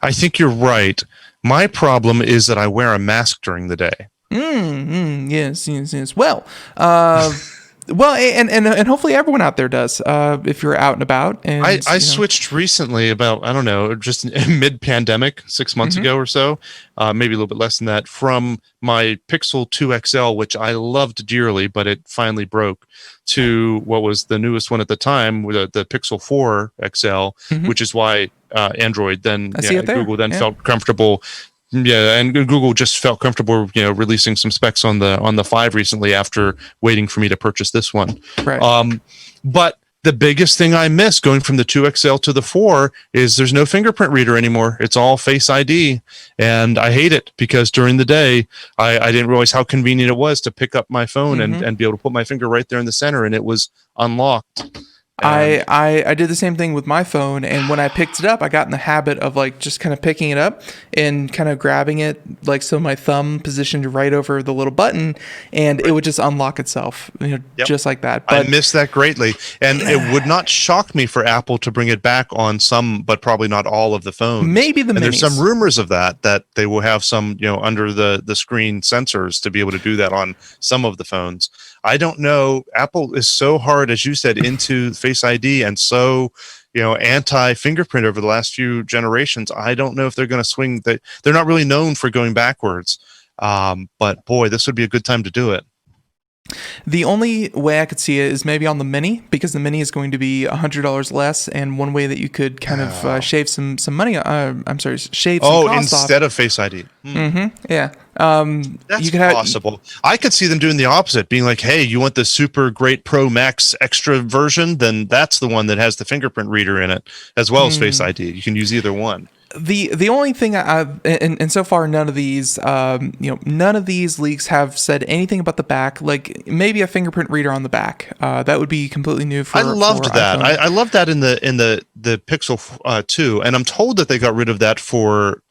Speaker 2: I
Speaker 4: think you're right. My problem is that I wear a mask during the day.
Speaker 2: Yes. Well, and hopefully everyone out there does. If you're out and about. And
Speaker 4: I switched recently about, I don't know, just mid-pandemic, 6 months ago or so, maybe a little bit less than that, from my Pixel 2 XL, which I loved dearly, but it finally broke, to what was the newest one at the time, the Pixel 4 XL, which is why Android then, Google then felt comfortable. Yeah, and Google just felt comfortable, releasing some specs on the 5 recently after waiting for me to purchase this one.
Speaker 2: Right.
Speaker 4: But the biggest thing I miss going from the 2XL to the 4 is there's no fingerprint reader anymore. It's all Face ID, and I hate it because during the day I didn't realize how convenient it was to pick up my phone and be able to put my finger right there in the center, and it was unlocked.
Speaker 2: I did the same thing with my phone, and when I picked it up, I got in the habit of just kind of picking it up and kind of grabbing it so my thumb positioned right over the little button, and it would just unlock itself, just like that.
Speaker 4: But I miss that greatly, and it would not shock me for Apple to bring it back on some, but probably not all of the phones.
Speaker 2: Maybe the minis.
Speaker 4: There's some rumors of that they will have some under the screen sensors to be able to do that on some of the phones. I don't know. Apple is so hard, as you said, into Face ID and so, anti-fingerprint over the last few generations. I don't know if they're going to swing. They're not really known for going backwards. But boy, this would be a good time to do it.
Speaker 2: The only way I could see it is maybe on the Mini, because the Mini is going to be $100 less, and one way that you could kind of shave some money. Shave some cost
Speaker 4: instead
Speaker 2: off.
Speaker 4: Of Face ID.
Speaker 2: Yeah.
Speaker 4: That's
Speaker 2: you could
Speaker 4: possible. I could see them doing the opposite, being like, "Hey, you want the super great Pro Max extra version? Then that's the one that has the fingerprint reader in it, as well as Face ID. You can use either one."
Speaker 2: The only thing and so far none of these leaks have said anything about the back. Like maybe a fingerprint reader on the back. That would be completely new for.
Speaker 4: I loved that. I loved that in the Pixel 2, and I'm told that they got rid of that for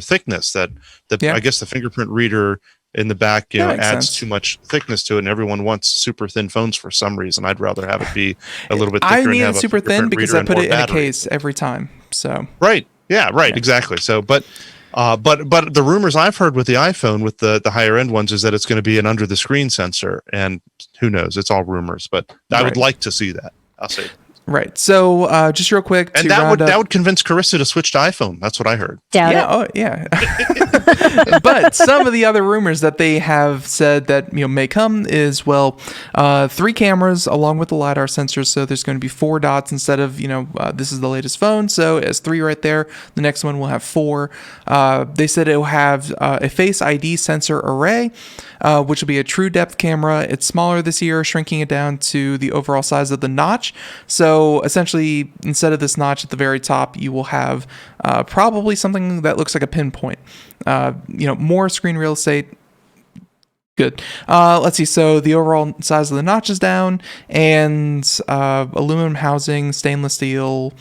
Speaker 4: thickness. I guess the fingerprint reader in the back adds sense. Too much thickness to it, and everyone wants super thin phones for some reason. I'd rather have it be a little bit thicker.
Speaker 2: I need it super thin because I put it in a case every time. So
Speaker 4: right. Yeah, right, exactly. So, but the rumors I've heard with the iPhone, with the higher end ones, is that it's going to be an under the screen sensor, and who knows? It's all rumors, but I would like to see that. I'll say.
Speaker 2: Right. So, just real quick,
Speaker 4: and that would convince Carissa to switch to iPhone. That's what I heard.
Speaker 3: Doubt
Speaker 2: it. Yeah. But some of the other rumors that they have said that may come is 3 cameras along with the LiDAR sensors. So there's going to be 4 dots instead of this is the latest phone, so it has 3 right there. The next one will have 4. They said it will have a Face ID sensor array, which will be a true depth camera. It's smaller this year, shrinking it down to the overall size of the notch. So essentially, instead of this notch at the very top, you will have probably something that looks like a pinpoint. More screen real estate. Good. Let's see. So the overall size of the notch is down, and aluminum housing, stainless steel.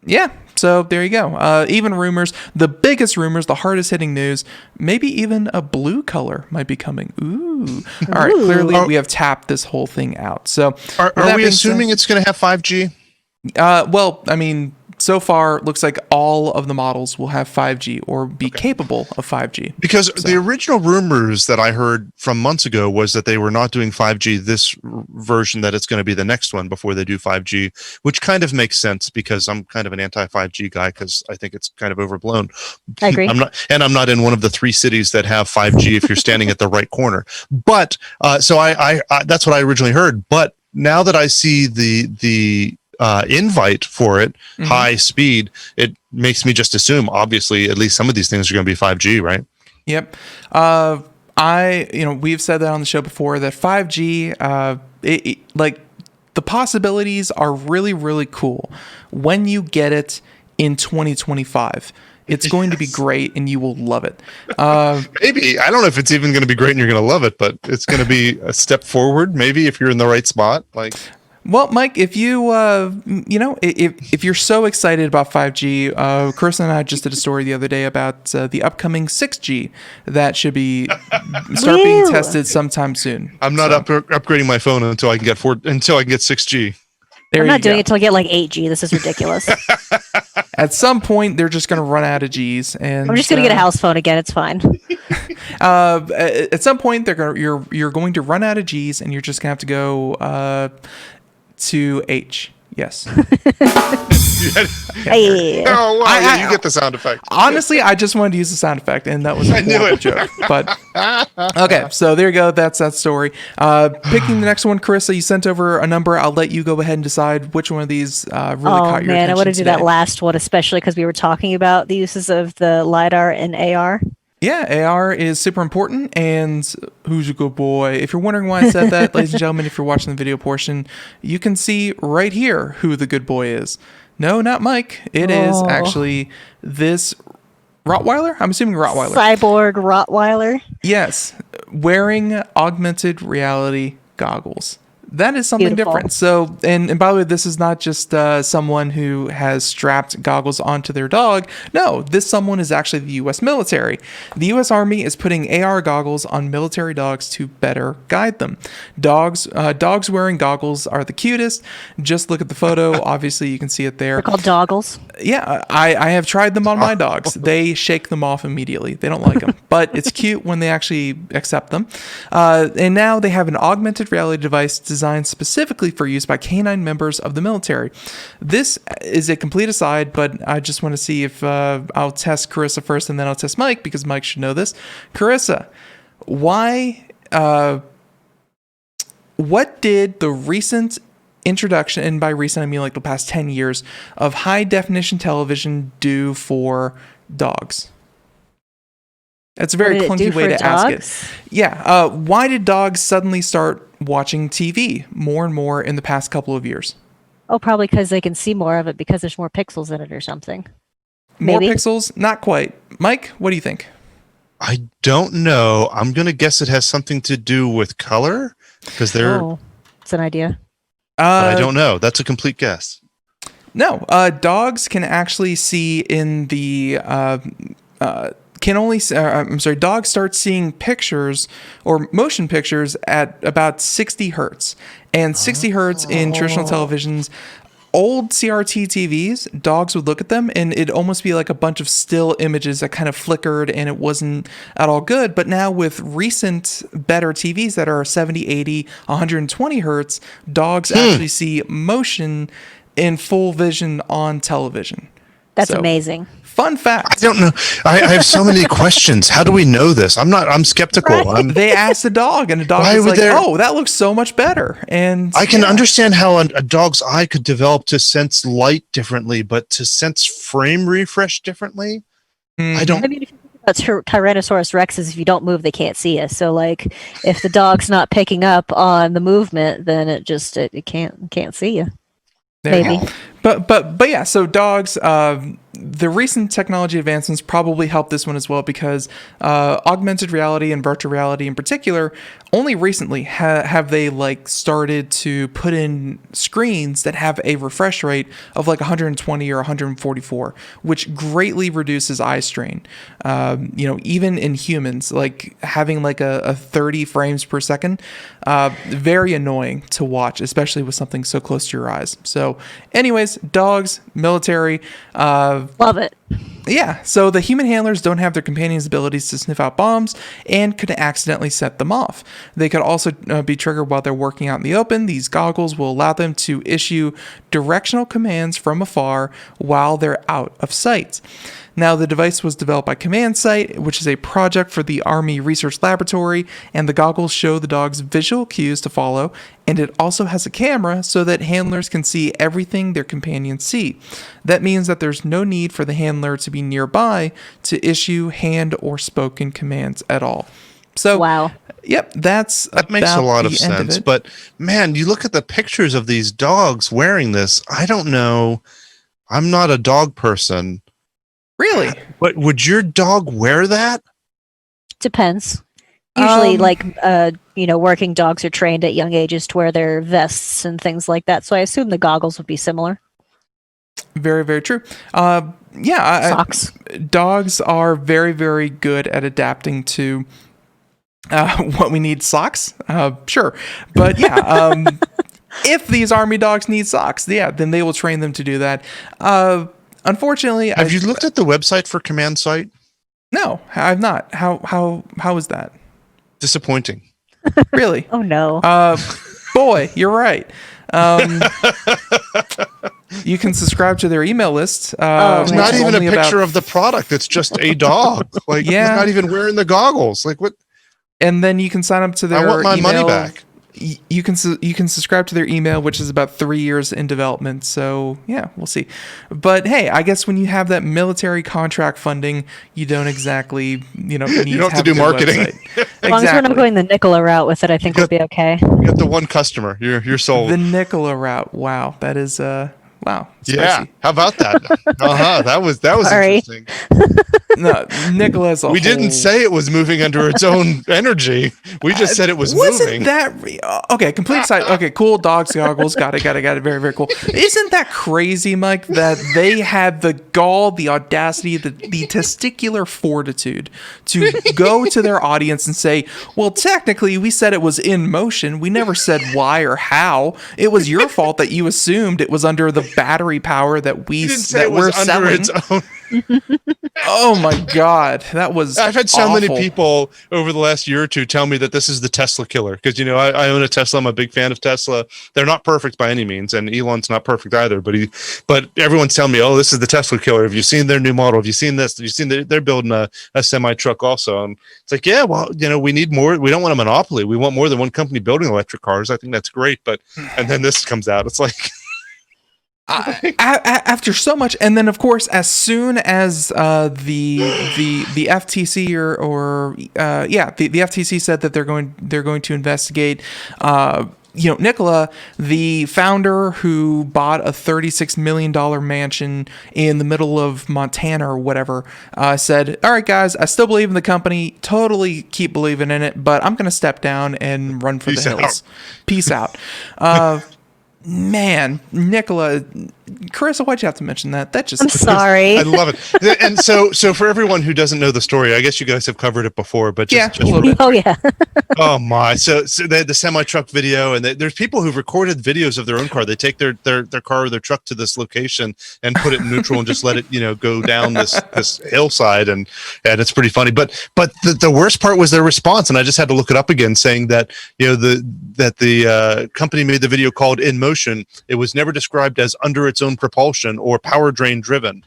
Speaker 2: Yeah. So there you go. Even rumors, the biggest rumors, the hardest hitting news, maybe even a blue color might be coming. Ooh. All right. Clearly, we have tapped this whole thing out. So
Speaker 4: are we assuming it's going to have 5G?
Speaker 2: So far, looks like all of the models will have 5G or be capable of 5G.
Speaker 4: Because the original rumors that I heard from months ago was that they were not doing 5G this version, that it's going to be the next one before they do 5G, which kind of makes sense because I'm kind of an anti-5G guy because I think it's kind of overblown.
Speaker 3: I agree.
Speaker 4: I'm not in one of the 3 cities that have 5G if you're standing at the right corner. But so I that's what I originally heard. But now that I see the invite for it, high speed, it makes me just assume, obviously, at least some of these things are going to be 5G, right?
Speaker 2: Yep. We've said that on the show before that 5G, like the possibilities are really, really cool when you get it in 2025. It's going to be great and you will love it.
Speaker 4: Maybe. I don't know if it's even going to be great and you're going to love it, but it's going to be a step forward. Maybe if you're in the right spot.
Speaker 2: Well, Mike, if you, if you're so excited about 5G, Chris and I just did a story the other day about the upcoming 6G that should be start being tested sometime soon.
Speaker 4: I'm not upgrading my phone until I can get 6G.
Speaker 3: I'm not doing it till I get like 8G. This is ridiculous.
Speaker 2: At some point, they're just going to run out of Gs, and
Speaker 3: I'm just going to get a house phone again. It's fine.
Speaker 2: At some point, you're going to run out of Gs, and you're just going to have to go to H. Yes.
Speaker 3: Hey.
Speaker 4: Oh, wow. You get the sound effect.
Speaker 2: Honestly, I just wanted to use the sound effect, and that was a horrible joke. But okay, so there you go. That's that story. Picking the next one, Carissa, you sent over a number. I'll let you go ahead and decide which one of these really caught your attention. Oh man,
Speaker 3: I want to do
Speaker 2: today.
Speaker 3: that last one, especially because we were talking about the uses of the LiDAR and AR.
Speaker 2: Yeah, AR is super important, and who's a good boy? If you're wondering why I said that, ladies and gentlemen, if you're watching the video portion, you can see right here who the good boy is. No, not Mike. It is actually this Rottweiler? I'm assuming Rottweiler.
Speaker 3: Cyborg Rottweiler?
Speaker 2: Yes, wearing augmented reality goggles. That is something
Speaker 3: Beautiful.
Speaker 2: different. So, and by the way, this is not just someone who has strapped goggles onto their dog. No, this someone is actually the U.S. military. The U.S. Army is putting AR goggles on military dogs to better guide them. Dogs wearing goggles are the cutest. Just look at the photo. Obviously, you can see it there.
Speaker 3: They're called Doggles.
Speaker 2: Yeah, I have tried them on my dogs. They shake them off immediately. They don't like them, but it's cute when they actually accept them. And now they have an augmented reality device designed specifically for use by canine members of the military. This is a complete aside, but I just want to see if I'll test Carissa first and then I'll test Mike because Mike should know this. Carissa, why? What did the recent introduction, and by recent I mean like the past 10 years, of high definition television do for dogs? That's a very clunky way to ask it. Yeah. Why did dogs suddenly start watching TV more and more in the past couple of years?
Speaker 3: Oh, probably because they can see more of it because there's more pixels in it or something.
Speaker 2: More
Speaker 3: Maybe.
Speaker 2: pixels? Not quite. Mike, what do you think?
Speaker 4: I don't know. I'm going to guess it has something to do with color because they're.
Speaker 3: Oh, it's an idea.
Speaker 4: I don't know. That's a complete guess.
Speaker 2: No. Dogs can actually see in the. Dogs start seeing pictures or motion pictures at about 60 hertz. And 60 hertz in traditional televisions, old CRT TVs, dogs would look at them and it'd almost be like a bunch of still images that kind of flickered and it wasn't at all good. But now with recent better TVs that are 70, 80, 120 hertz, dogs actually see motion in full vision on television.
Speaker 3: That's amazing.
Speaker 2: Fun fact.
Speaker 4: I don't know. I have so many questions. How do we know this? I'm skeptical.
Speaker 3: Right.
Speaker 2: They asked the dog, and the dog was like, "Oh, that looks so much better." And
Speaker 4: I can understand how a dog's eye could develop to sense light differently, but to sense frame refresh differently, I don't.
Speaker 3: I mean, if you think about Tyrannosaurus Rexes, if you don't move, they can't see you. So, like, if the dog's not picking up on the movement, then it can't see you. Maybe.
Speaker 2: But yeah, so dogs, the recent technology advancements probably helped this one as well because augmented reality and virtual reality in particular, only recently have they like started to put in screens that have a refresh rate of like 120 or 144, which greatly reduces eye strain. Even in humans, like having like a 30 frames per second, very annoying to watch, especially with something so close to your eyes. So anyways, dogs, military,
Speaker 3: love it.
Speaker 2: Yeah, so the human handlers don't have their companions' abilities to sniff out bombs and could accidentally set them off. They could also be triggered while they're working out in the open. These goggles will allow them to issue directional commands from afar while they're out of sight. Now, the device was developed by Command Sight, which is a project for the Army Research Laboratory, and the goggles show the dog's visual cues to follow, and it also has a camera so that handlers can see everything their companions see. That means that there's no need for the handler to be nearby to issue hand or spoken commands at all. So,
Speaker 3: Wow.
Speaker 2: Yep,
Speaker 4: that makes a lot of sense. But man, you look at the pictures of these dogs wearing this. I don't know. I'm not a dog person.
Speaker 2: Really?
Speaker 4: But would your dog wear that?
Speaker 3: Depends. Usually, working dogs are trained at young ages to wear their vests and things like that. So I assume the goggles would be similar.
Speaker 2: Very, very true.
Speaker 3: Socks.
Speaker 2: Dogs are very, very good at adapting to what we need. Socks? Sure. But yeah, if these Army dogs need socks, then they will train them to do that. Unfortunately,
Speaker 4: have you looked at the website for Command Sight?
Speaker 2: No, I've not. How is that?
Speaker 4: Disappointing.
Speaker 2: Really?
Speaker 3: Oh no.
Speaker 2: Boy, you're right. You can subscribe to their email list.
Speaker 4: It's not even a picture of the product. It's just a dog. Like, he's not even wearing the goggles. Like, what?
Speaker 2: And then you can sign up to their email.
Speaker 4: I want my money back.
Speaker 2: You can subscribe to their email, which is about 3 years in development. So yeah, we'll see. But hey, I guess when you have that military contract funding, you don't exactly need
Speaker 4: you don't have to do marketing.
Speaker 3: As long as we're not going the Nicola route with it, I think we'll be okay.
Speaker 4: You got the one customer. You're sold.
Speaker 2: The Nicola route. Wow, that is wow. Spicy.
Speaker 4: Yeah. How about that? That was
Speaker 3: Sorry.
Speaker 4: interesting.
Speaker 2: No, Nicola's.
Speaker 4: We didn't say it was moving under its own energy. We just said it was moving.
Speaker 2: That okay? Complete side. Okay, cool. Dogs, goggles. Got it. Very, very cool. Isn't that crazy, Mike? That they had the gall, the audacity, the testicular fortitude to go to their audience and say, "Well, technically, we said it was in motion. We never said why or how. It was your fault that you assumed it was under the battery power that we're selling."
Speaker 4: Its own.
Speaker 2: Oh my God, that was.
Speaker 4: I've had so
Speaker 2: awful.
Speaker 4: many people over the last year or two tell me that this is the Tesla killer because I own a Tesla. I'm a big fan of Tesla. They're not perfect by any means, and Elon's not perfect either. But everyone's telling me, "Oh, this is the Tesla killer. Have you seen their new model? Have you seen this? Have you seen they're building a semi truck also?" And it's like, yeah, well, we need more. We don't want a monopoly. We want more than one company building electric cars. I think that's great. And then this comes out. It's like.
Speaker 2: After so much, and then of course, as soon as the FTC the FTC said that they're going to investigate, Nikola, the founder who bought a $36 million mansion in the middle of Montana or whatever, said, "All right, guys, I still believe in the company. Totally keep believing in it, but I'm going to step down and run for the hills. Peace out." Man, Nicola, Carissa, why'd you have to mention that? That just—I'm
Speaker 3: sorry.
Speaker 4: I love it. And so for everyone who doesn't know the story, I guess you guys have covered it before, but just
Speaker 2: a little bit.
Speaker 3: Oh yeah.
Speaker 4: Oh my! So they had the semi truck video, and there's people who've recorded videos of their own car. They take their car or their truck to this location and put it in neutral and just let it go down this hillside, and it's pretty funny. But the worst part was their response, and I just had to look it up again, saying that the company made the video called In Motion. It was never described as under its own propulsion or power drain driven.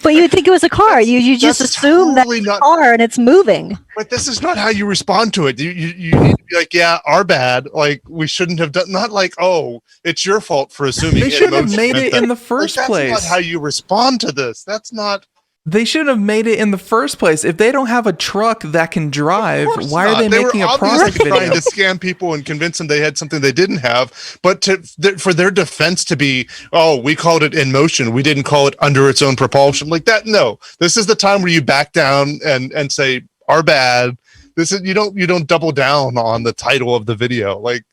Speaker 3: But you would think it was a car. You just assume totally that's a car and it's moving.
Speaker 4: But this is not how you respond to it. You need to be like, yeah, our bad. Like, we shouldn't have done. Not like, oh, it's your fault for assuming.
Speaker 2: They should have made it in the first place.
Speaker 4: That's not how you respond to this. That's not.
Speaker 2: They should have made it in the first place. If they don't have a truck that can drive, why are they making a product video?
Speaker 4: Trying to scam people and convince them they had something they didn't have. But for their defense to be, oh, we called it In Motion. We didn't call it under its own propulsion. Like that. No, this is the time where you back down and say, our bad. This is you don't double down on the title of the video. Like.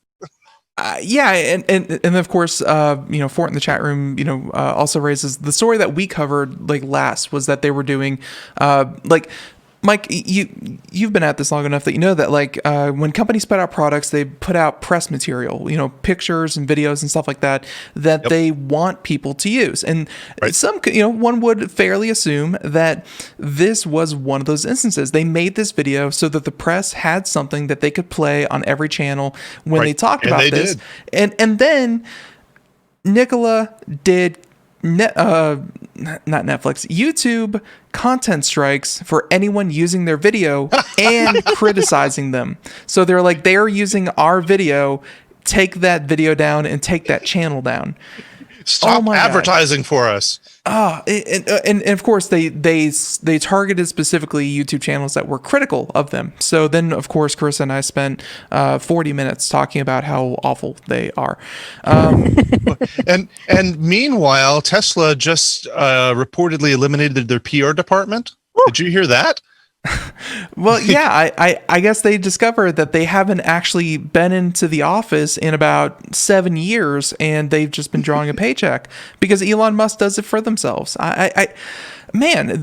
Speaker 2: And of course, Fort in the chat room, also raises the story that we covered last was that they were doing, Mike, you've been at this long enough that you know that when companies put out products, they put out press material, pictures and videos and stuff like that they want people to use. And one would fairly assume that this was one of those instances. They made this video so that the press had something that they could play on every channel when they talked about this. And then Nicola did not Netflix, YouTube content strikes for anyone using their video and criticizing them. So they're using our video, take that video down and take that channel down.
Speaker 4: Stop advertising for us.
Speaker 2: And of course they targeted specifically YouTube channels that were critical of them. So then of course Carissa and I spent 40 minutes talking about how awful they are.
Speaker 4: And meanwhile, Tesla just reportedly eliminated their PR department. Woo. Did you hear that?
Speaker 2: Well, yeah, I guess they discovered that they haven't actually been into the office in about 7 years, and they've just been drawing a paycheck because Elon Musk does it for themselves. Really,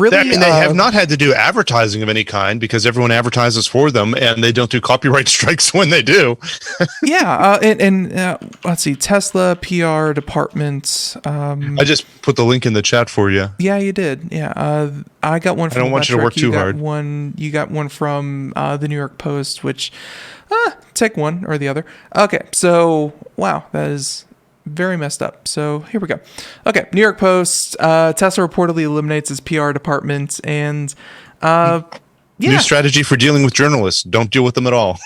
Speaker 4: they have not had to do advertising of any kind because everyone advertises for them, and they don't do copyright strikes when they do.
Speaker 2: Yeah, let's see, Tesla PR department.
Speaker 4: I just put the link in the chat for you.
Speaker 2: Yeah, you did. Yeah, I got one. From
Speaker 4: I don't want you to work too hard.
Speaker 2: You got one from the New York Post, which take one or the other. Okay, so wow, that is very messed up. So here we go. Okay, New York Post. Tesla reportedly eliminates its PR department, and
Speaker 4: New strategy for dealing with journalists: don't deal with them at all.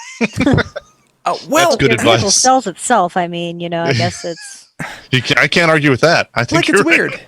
Speaker 3: Well,
Speaker 4: that's good advice.
Speaker 3: Vehicle sells itself. I mean, I guess it's.
Speaker 4: I can't argue with that. I think
Speaker 2: it's
Speaker 4: right.
Speaker 2: weird.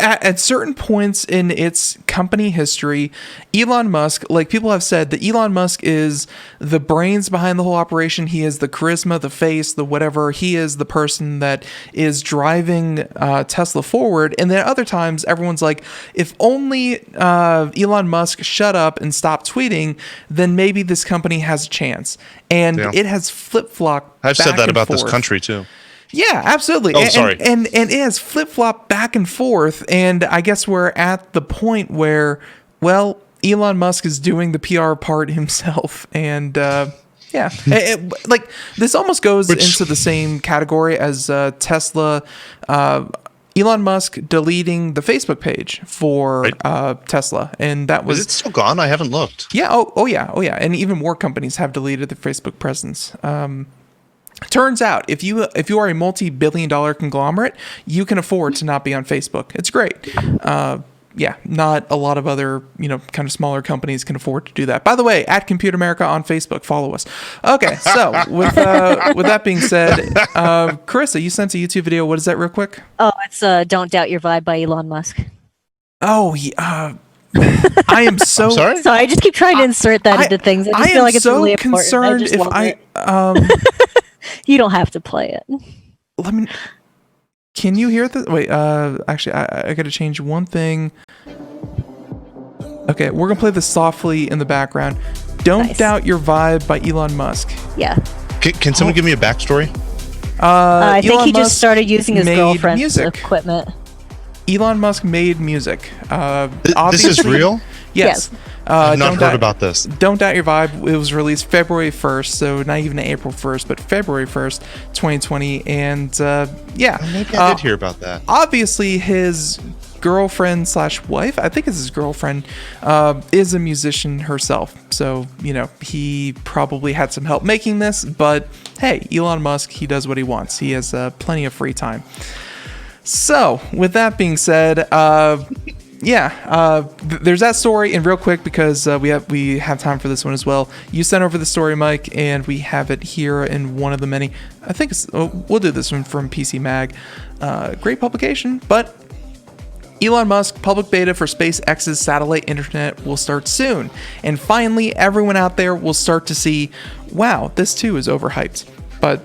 Speaker 2: At certain points in its company history, Elon Musk, people have said that Elon Musk is the brains behind the whole operation. He is the charisma, the face, the whatever. He is the person that is driving Tesla forward. And then other times, everyone's like, if only Elon Musk shut up and stopped tweeting, then maybe this company has a chance. And it has flip-flopped.
Speaker 4: I've said that about
Speaker 2: forth.
Speaker 4: This country too.
Speaker 2: Yeah, absolutely.
Speaker 4: Oh, sorry.
Speaker 2: And it has flip-flopped back and forth, and I guess we're at the point where, well, Elon Musk is doing the PR part himself, and this almost goes into the same category as Tesla. Elon Musk deleting the Facebook page for Tesla, and that was.
Speaker 4: Is it still gone? I haven't looked.
Speaker 2: Yeah. Oh yeah. And even more companies have deleted their Facebook presence. Turns out, if you are a multi-billion-dollar conglomerate, you can afford to not be on Facebook. It's great. Not a lot of other kind of smaller companies can afford to do that. By the way, at Compute America on Facebook, follow us. Okay, so with that being said, Carissa, you sent a YouTube video. What is that, real quick?
Speaker 3: Oh, it's "Don't Doubt Your Vibe" by Elon Musk.
Speaker 2: Oh, yeah. I am so
Speaker 4: sorry.
Speaker 3: So I just keep trying to insert that into things. I just feel like it's
Speaker 2: so
Speaker 3: really important.
Speaker 2: concerned
Speaker 3: I just
Speaker 2: if
Speaker 3: love it. You don't have to play it.
Speaker 2: Can you hear this? Wait, actually, I got to change one thing. Okay, we're gonna play this softly in the background. Don't Doubt Your Vibe by Elon Musk.
Speaker 3: Yeah.
Speaker 4: Can someone give me a backstory?
Speaker 3: I think
Speaker 2: Elon
Speaker 3: he
Speaker 2: Musk
Speaker 3: just started using his
Speaker 2: made
Speaker 3: girlfriend's
Speaker 2: music.
Speaker 3: equipment.
Speaker 2: Elon Musk made music.
Speaker 4: This is real?
Speaker 2: Yes.
Speaker 4: I've not heard about this.
Speaker 2: Don't Doubt Your Vibe. It was released February 1st, so not even April 1st, but February 1st, 2020. And
Speaker 4: Maybe I did hear about that.
Speaker 2: Obviously, his girlfriend / wife, I think it's his girlfriend, is a musician herself. So, he probably had some help making this. But hey, Elon Musk, he does what he wants. He has plenty of free time. So, with that being said, there's that story. And real quick, because we have time for this one as well. You sent over the story, Mike, and we have it here in one of the many. I think we'll do this one from PCMag. Great publication, but Elon Musk public beta for SpaceX's satellite internet will start soon. And finally, everyone out there will start to see, wow, this too is overhyped. But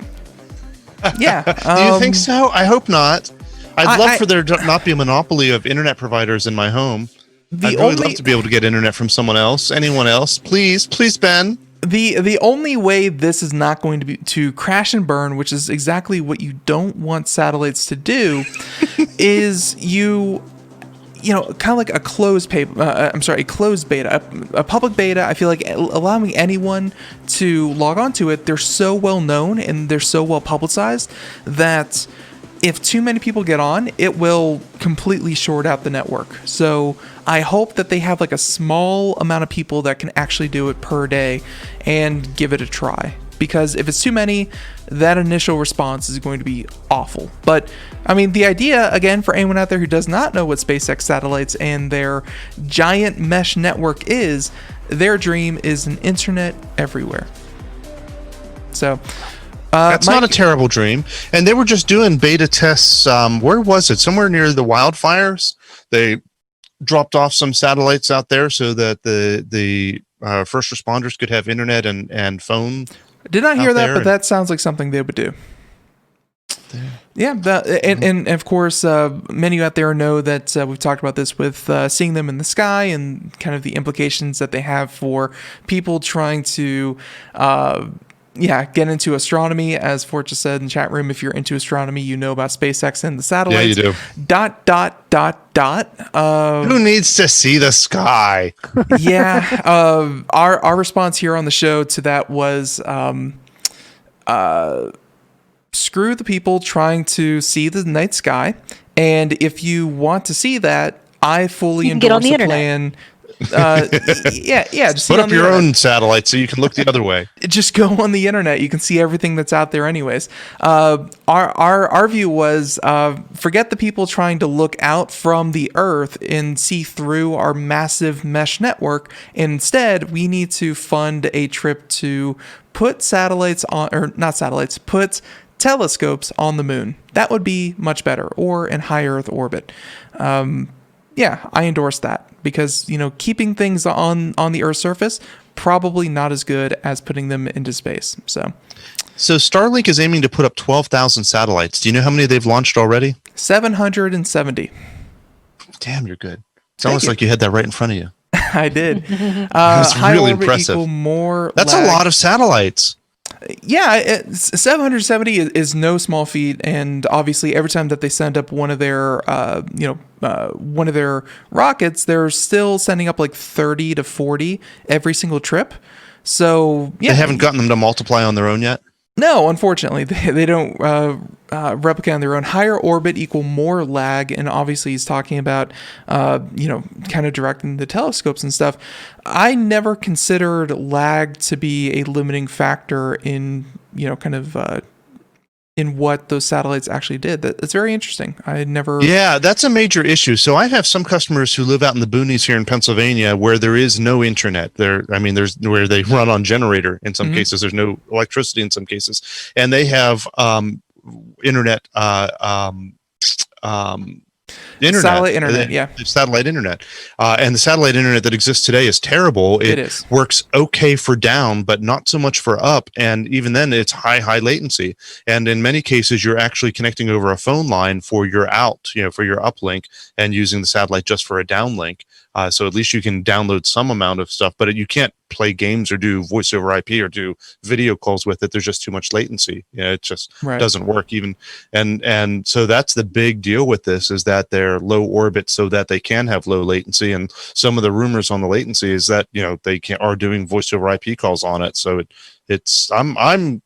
Speaker 2: yeah.
Speaker 4: Do you think so? I hope not. I'd love for there to not be a monopoly of internet providers in my home. I'd really love to be able to get internet from someone else, anyone else. Please, Ben.
Speaker 2: The only way this is not going to crash and burn, which is exactly what you don't want satellites to do, is kind of like a closed beta, a public beta. I feel like allowing anyone to log onto it, they're so well known and they're so well publicized that if too many people get on, it will completely short out the network. So I hope that they have a small amount of people that can actually do it per day and give it a try. because if it's too many, that initial response is going to be awful. But I mean, the idea, again, for anyone out there who does not know what SpaceX satellites and their giant mesh network is, their dream is an internet everywhere. So
Speaker 4: that's not a terrible dream. And they were just doing beta tests. Where was it? Somewhere near the wildfires. They dropped off some satellites out there so that the first responders could have internet and phone.
Speaker 2: Did not hear that, but that sounds like something they would do. Yeah, and of course, many of you out there know that we've talked about this with seeing them in the sky and kind of the implications that they have for people trying to get into astronomy. As Fort just said in the chat room, if you're into astronomy, you know about SpaceX and the satellites.
Speaker 4: Yeah, you do. Who needs to see the sky?
Speaker 2: Yeah. Our response here on the show to that was screw the people trying to see the night sky. And if you want to see that, I fully endorse the plan.
Speaker 4: Just put up your own satellite so you can look the other way.
Speaker 2: Just go on the internet. You can see everything that's out there anyways. Our view was forget the people trying to look out from the Earth and see through our massive mesh network. Instead, we need to fund a trip to put put telescopes on the moon. That would be much better, or in high Earth orbit. I endorse that. Because, keeping things on the Earth's surface, probably not as good as putting them into space. So
Speaker 4: Starlink is aiming to put up 12,000 satellites. Do you know how many they've launched already?
Speaker 2: 770.
Speaker 4: Damn, you're good. It's almost like you had that right in front of you.
Speaker 2: I did.
Speaker 4: That's really impressive. That's a lot of satellites.
Speaker 2: Yeah, 770 is no small feat, and obviously every time that they send up one of their rockets, they're still sending up like 30 to 40 every single trip. So yeah,
Speaker 4: they haven't gotten them to multiply on their own yet.
Speaker 2: No, unfortunately, they don't replicate on their own. Higher orbit equal more lag, and obviously he's talking about, kind of directing the telescopes and stuff. I never considered lag to be a limiting factor in, in what those satellites actually did. That's very interesting.
Speaker 4: Yeah, that's a major issue. So I have some customers who live out in the boonies here in Pennsylvania where there is no internet. There's where they run on generator in some cases. There's no electricity in some cases, and they have internet.
Speaker 2: Satellite internet,
Speaker 4: satellite internet, and the satellite internet that exists today is terrible. It works okay for down, but not so much for up, and even then, it's high latency. And in many cases, you're actually connecting over a phone line for your for your uplink, and using the satellite just for a downlink. So at least you can download some amount of stuff, but you can't play games or do voice over IP or do video calls with it. There's just too much latency. It just doesn't work even. And so that's the big deal with this, is that they're low orbit so that they can have low latency. And some of the rumors on the latency is that, they are doing voice over IP calls on it. So I'm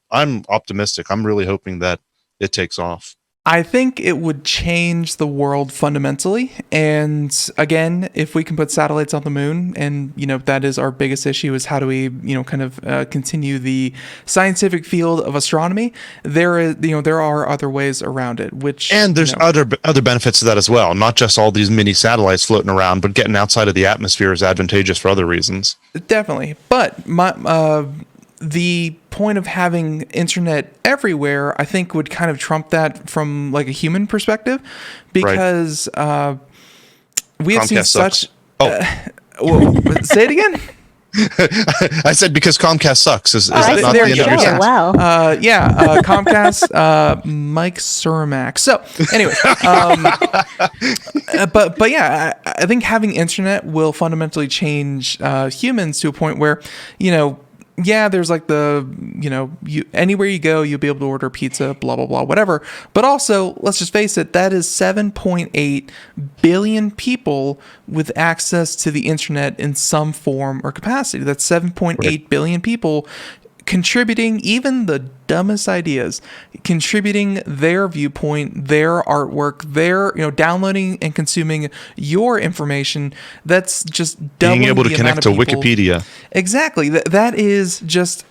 Speaker 4: optimistic. I'm really hoping that it takes off.
Speaker 2: I think it would change the world fundamentally. And again, if we can put satellites on the moon, and that is our biggest issue, is how do we continue the scientific field of astronomy? There are other ways around it. And
Speaker 4: there's other benefits to that as well. Not just all these mini satellites floating around, but getting outside of the atmosphere is advantageous for other reasons.
Speaker 2: Definitely, but the point of having internet everywhere, I think, would kind of trump that from like a human perspective, because we have seen such. Say it again.
Speaker 4: I said because Comcast sucks. Is that not the end of your sentence?
Speaker 3: Wow.
Speaker 2: Comcast, Mike Cermak. So anyway, but yeah, I think having internet will fundamentally change humans to a point where, there's like anywhere you go, you'll be able to order pizza, blah, blah, blah, whatever. But also, let's just face it, that is 7.8 billion people with access to the internet in some form or capacity. That's 7.8 billion people contributing even the dumbest ideas, contributing their viewpoint, their artwork, their downloading and consuming your information. That's just doubling
Speaker 4: being able to
Speaker 2: the
Speaker 4: connect
Speaker 2: amount of
Speaker 4: to
Speaker 2: people.
Speaker 4: Wikipedia.
Speaker 2: Exactly. That is just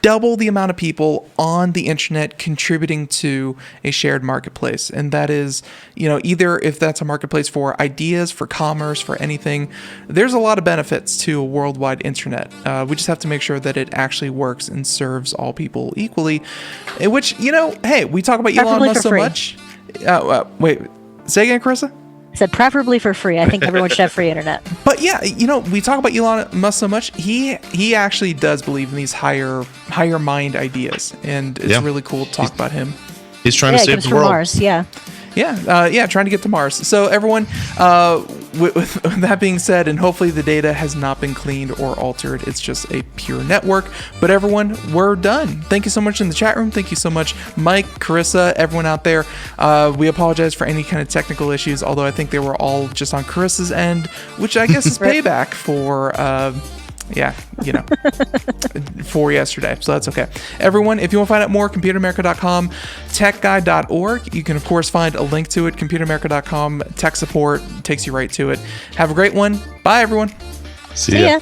Speaker 2: double the amount of people on the internet contributing to a shared marketplace. And that is, either if that's a marketplace for ideas, for commerce, for anything, there's a lot of benefits to a worldwide internet. We just have to make sure that it actually works and serves all people equally. In which, hey, we talk about Elon Musk so much. Wait, say again, Carissa?
Speaker 3: I said preferably for free. I think everyone should have free internet.
Speaker 2: But yeah, we talk about Elon Musk so much. He actually does believe in these higher mind ideas, and it's really cool to talk about him.
Speaker 4: He's trying to save the world.
Speaker 3: Mars, yeah.
Speaker 2: Yeah, trying to get to Mars. So everyone, with that being said, and hopefully the data has not been cleaned or altered. It's just a pure network. But everyone, we're done. Thank you so much in the chat room. Thank you so much, Mike, Carissa, everyone out there. We apologize for any kind of technical issues, although I think they were all just on Carissa's end, which I guess is payback for... for yesterday. So that's okay. Everyone, if you want to find out more, computeramerica.com, techguide.org. You can, of course, find a link to it, computeramerica.com. Tech support takes you right to it. Have a great one. Bye, everyone.
Speaker 4: See ya.